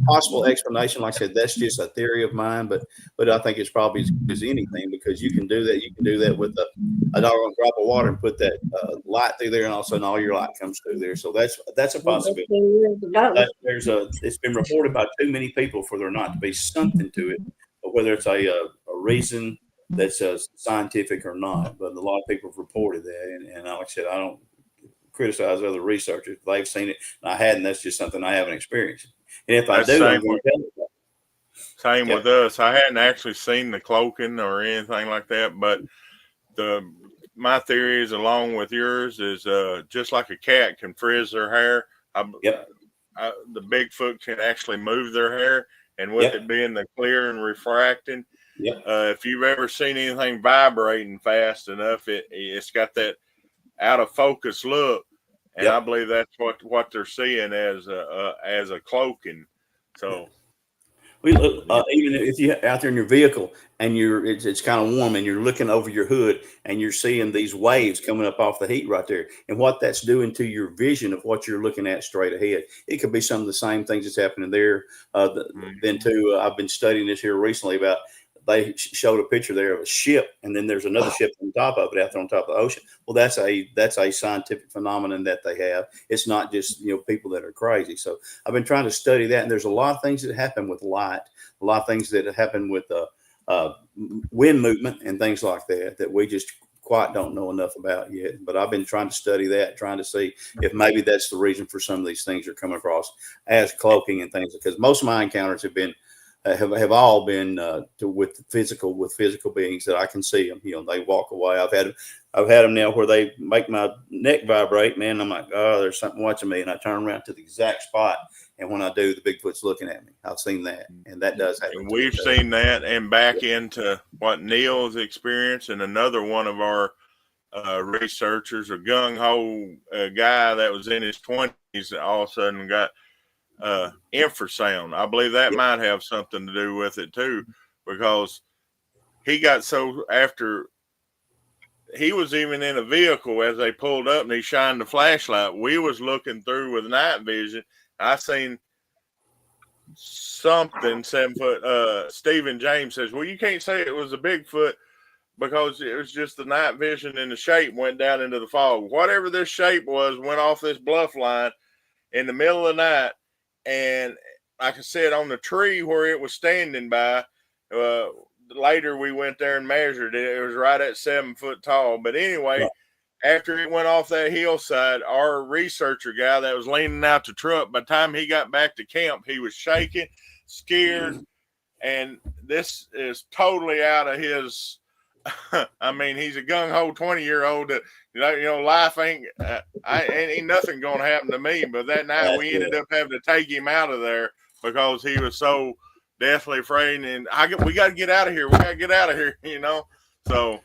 B: possible explanation. Like I said, that's just a theory of mine, but I think it's probably as good as anything, because you can do that. You can do that with a doggone drop of water and put that light through there, and all of a sudden all your light comes through there. So that's a possibility. It's been reported by too many people for there not to be something to it, but whether it's a reason that's scientific or not. But a lot of people have reported that, and like I said, I don't criticize other researchers. They've seen it, and I hadn't. That's just something I haven't experienced. And if I do, I'm going to tell you.
A: Same with us. I hadn't actually seen the cloaking or anything like that, but my theory is, along with yours, is just like a cat can frizz their hair. The Bigfoot can actually move their hair, and with it being the clear and refracting, if you've ever seen anything vibrating fast enough, it's got that out of focus look, and I believe that's what they're seeing as a cloaking. So.
B: Even if you're out there in your vehicle and it's kind of warm and you're looking over your hood and you're seeing these waves coming up off the heat right there, and what that's doing to your vision of what you're looking at straight ahead, it could be some of the same things that's happening there. Then too, I've been studying this here recently about. They showed a picture there of a ship, and then there's another ship on top of it, out there on top of the ocean. Well, that's a scientific phenomenon that they have. It's not just people that are crazy. So I've been trying to study that, and there's a lot of things that happen with light, a lot of things that happen with wind movement and things like that we just quite don't know enough about yet. But I've been trying to study that, trying to see if maybe that's the reason for some of these things you're coming across as cloaking and things. Because most of my encounters have all been with physical beings that I can see them. They walk away. I've had them now where they make my neck vibrate, man. I'm like, oh, there's something watching me, and I turn around to the exact spot. And when I do, the Bigfoot's looking at me. I've seen that, and that does happen.
A: And we've seen that, and back into what Neil's experienced, and another one of our researchers, a gung ho guy that was in his 20s, all of a sudden got infrasound. I believe that might have something to do with it too, because he got so after he was even in a vehicle as they pulled up and he shined the flashlight. We was looking through with night vision. I seen something 7 foot. Stephen James says, well, you can't say it was a Bigfoot because it was just the night vision, and the shape went down into the fog. Whatever this shape was went off this bluff line in the middle of the night. And like I said, on the tree where it was standing by, later we went there and measured it. It was right at 7 foot tall. But anyway, after it went off that hillside, our researcher guy that was leaning out the truck, by the time he got back to camp, he was shaking, scared. And this is totally out of his, I mean, he's a gung-ho 20-year-old that, life ain't nothing going to happen to me. But that night we ended up having to take him out of there because he was so deathly afraid. And we got to get out of here. We got to get out of here, So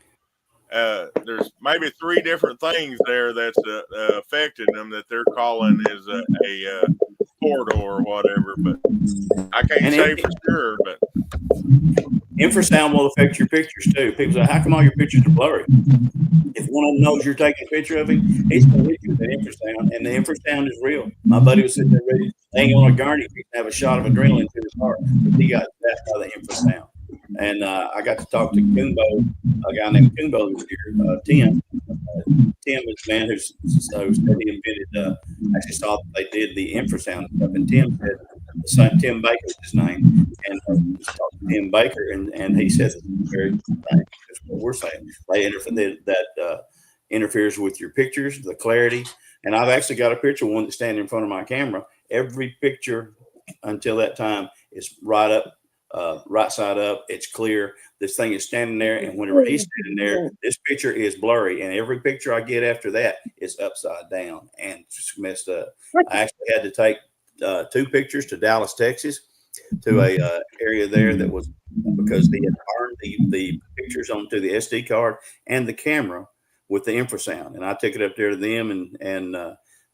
A: there's maybe 3 different things there that's affected them that they're calling is a corridor or whatever. But I can't say for sure. But
B: infrasound will affect your pictures too. People say, how come all your pictures are blurry? If one of them knows you're taking a picture of him, he's going to hit you with that infrasound, and the infrasound is real. My buddy was sitting there ready, laying on a gurney, he could have a shot of adrenaline to his heart, but he got that by the infrasound. And I got to talk to Kumbo, a guy named Kumbo this year, Tim. Tim is the man who said he invented, actually saw that they did the infrasound stuff. And Tim said, the same, Tim Baker is his name. And just talked to Tim Baker, and he said the very thing. That's what we're saying. That interferes with your pictures, the clarity. And I've actually got a picture, one that's standing in front of my camera. Every picture until that time is right up, right side up. It's clear. This thing is standing there, and whenever he's standing there, this picture is blurry, and every picture I get after that is upside down and just messed up. I actually had to take 2 pictures to Dallas, Texas, to a area there that was because they had burned the pictures onto the SD card and the camera with the infrasound, and I took it up there to them, and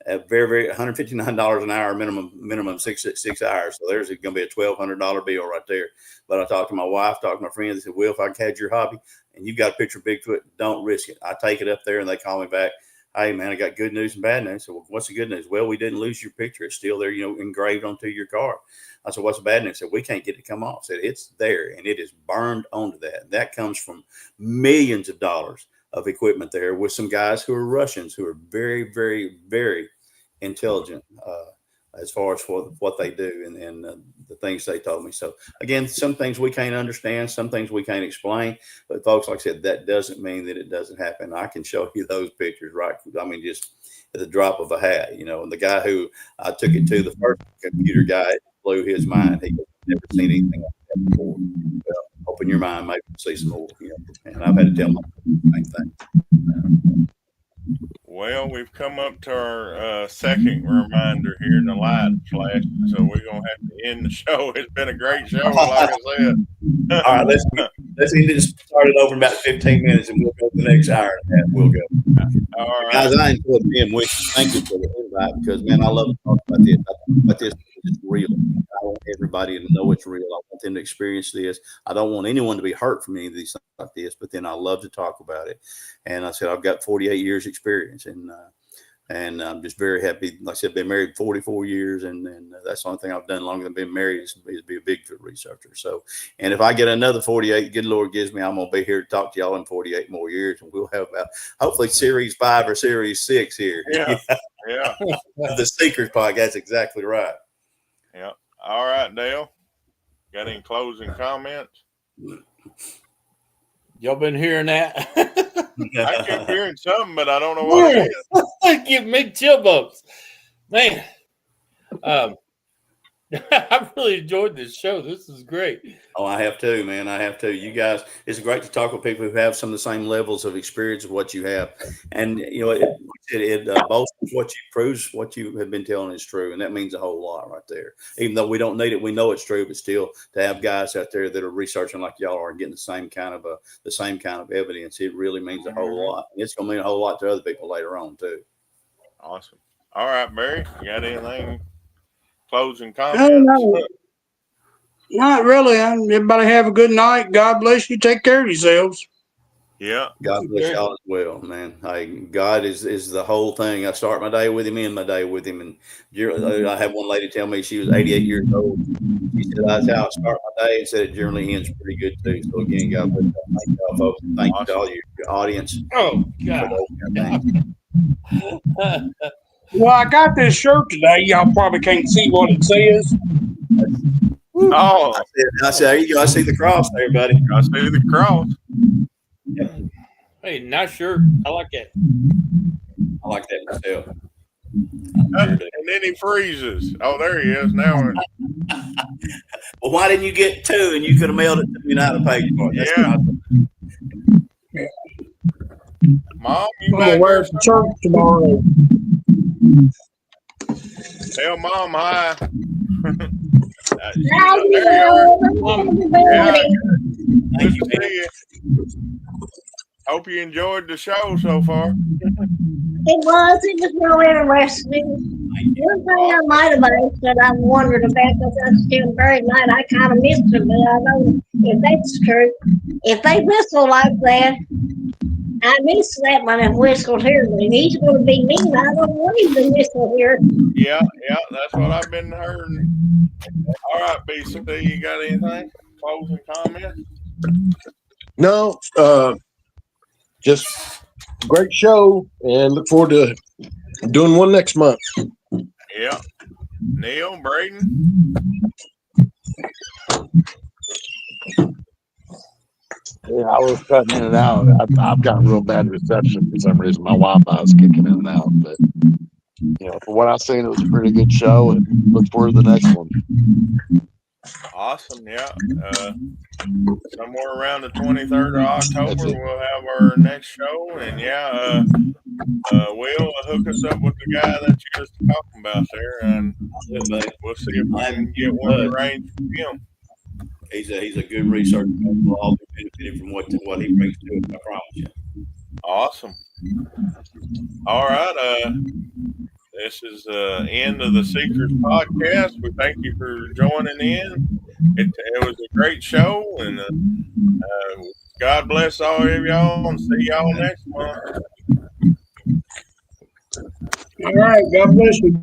B: at very $159 an hour minimum 6 hours. So there's going to be a $1,200 bill right there. But I talked to my wife, talked to my friends. They said, "Will, if I had your hobby and you've got a picture of Bigfoot, don't risk it." I take it up there, and they call me back. "Hey man, I got good news and bad news." I said, "Well, what's the good news?" "Well, we didn't lose your picture. It's still there, engraved onto your car." I said, "What's the bad news?" I said, "We can't get it to come off." I said, "It's there, and it is burned onto that." That comes from millions of dollars of equipment there with some guys who are Russians who are very, very, very intelligent as far as what they do and the things they told me. So again, some things we can't understand, some things we can't explain, but folks, like I said, that doesn't mean that it doesn't happen. I can show you those pictures, right? I mean, just at the drop of a hat, and the guy who I took it to, the first computer guy, it blew his mind. He had never seen anything like that before. Well, open your mind, maybe see some more, and I've had to tell myself the same thing.
A: Well, we've come up to our second reminder here, and the light flash. So we're gonna have to end the show. It's been a great show, like I said.
B: All right, let's end it. Start it over in about 15 minutes, and we'll go to the next hour. And we'll go.
A: All right,
B: guys. I enjoyed being with you. Thank you for the invite because man, I love to talk about this. I talk about this because it's real. I want everybody to know it's real. I want them to experience this. I don't want anyone to be hurt from any of these things like this. But then I love to talk about it. And I said I've got 48 years experience, and I'm just very happy. Like I said, I've been married 44 years, and that's the only thing I've done longer than being married is be a Bigfoot researcher. So, and if I get another 48, good Lord gives me, I'm going to be here to talk to y'all in 48 more years, and we'll have about hopefully series 5 or series 6 here.
A: Yeah.
B: The Seekers podcast. That's exactly right.
A: Yeah. All right, Dale. Got any closing comments?
C: Y'all been hearing that?
A: I keep hearing something, but I don't know what it is.
C: Give me chill bumps, man. I've really enjoyed this show. This is great.
B: Oh, I have too, man. I have too. You guys, it's great to talk with people who have some of the same levels of experience of what you have, and it bolsters what you proves what you have been telling is true, and that means a whole lot right there. Even though we don't need it, we know it's true, but still, to have guys out there that are researching like y'all are and getting the same kind of evidence, it really means a whole lot. And it's going to mean a whole lot to other people later on too.
A: Awesome. All right, Barry, you got anything? Closing
F: Oh,
A: comments?
F: no. Not really. Everybody have a good night. God bless you. Take care of yourselves.
A: Yeah.
B: God bless y'all as well, man. God is the whole thing. I start my day with him, end my day with him. And I had one lady tell me she was 88 years old. She said, "That's how I start my day," and said it generally ends pretty good too. So again, God bless y'all. Thank y'all, folks. Thank you to all your audience.
C: Oh God.
F: Well, I got this shirt today. Y'all probably can't see what it says.
A: Oh,
B: I said, there you go. I see the cross there, buddy.
A: I see the cross.
C: Hey, nice shirt. I like that.
B: I like that myself.
A: And then he freezes. Oh, there he is now.
B: Well, why didn't you get 2 and you could have mailed it to me and I'd have paid for it?
A: Yeah. Mom, you
F: I'm gonna wear it to church tomorrow.
A: Tell Mom hi.
G: Hi, everybody.
A: Good to see you. Hope you enjoyed the show so far.
G: It was real interesting. One thing I might have asked that I'm wondering about, because I'm still buried night, I kind of missed it, but I know if that's true, if they whistle like that, I missed that when I whistled here, but if he's going to be mean, I don't want him to whistle here.
A: Yeah, that's what I've been hearing. All right, BC, you got anything? Closing comments?
E: No, just great show, and look forward to doing one next month.
A: Yeah. Neil, Braden?
D: Yeah, I was cutting in and out. I've got real bad reception for some reason. My Wi-Fi is kicking in and out, but for what I've seen, it was a pretty good show, and look forward to the next one.
A: Awesome. Yeah. Somewhere around the 23rd of October,
D: That's it.
A: we'll have our next show. And yeah, Will hook us up with the guy that you was talking about there, and we'll see if we can get one arranged for him.
B: He's a good researcher. We'll all be benefiting from what he brings to it. I promise you.
A: Awesome. All right. This is the end of the Seekers podcast. We thank you for joining in. It was a great show, and God bless all of y'all, and see y'all next month.
F: All right. God bless you.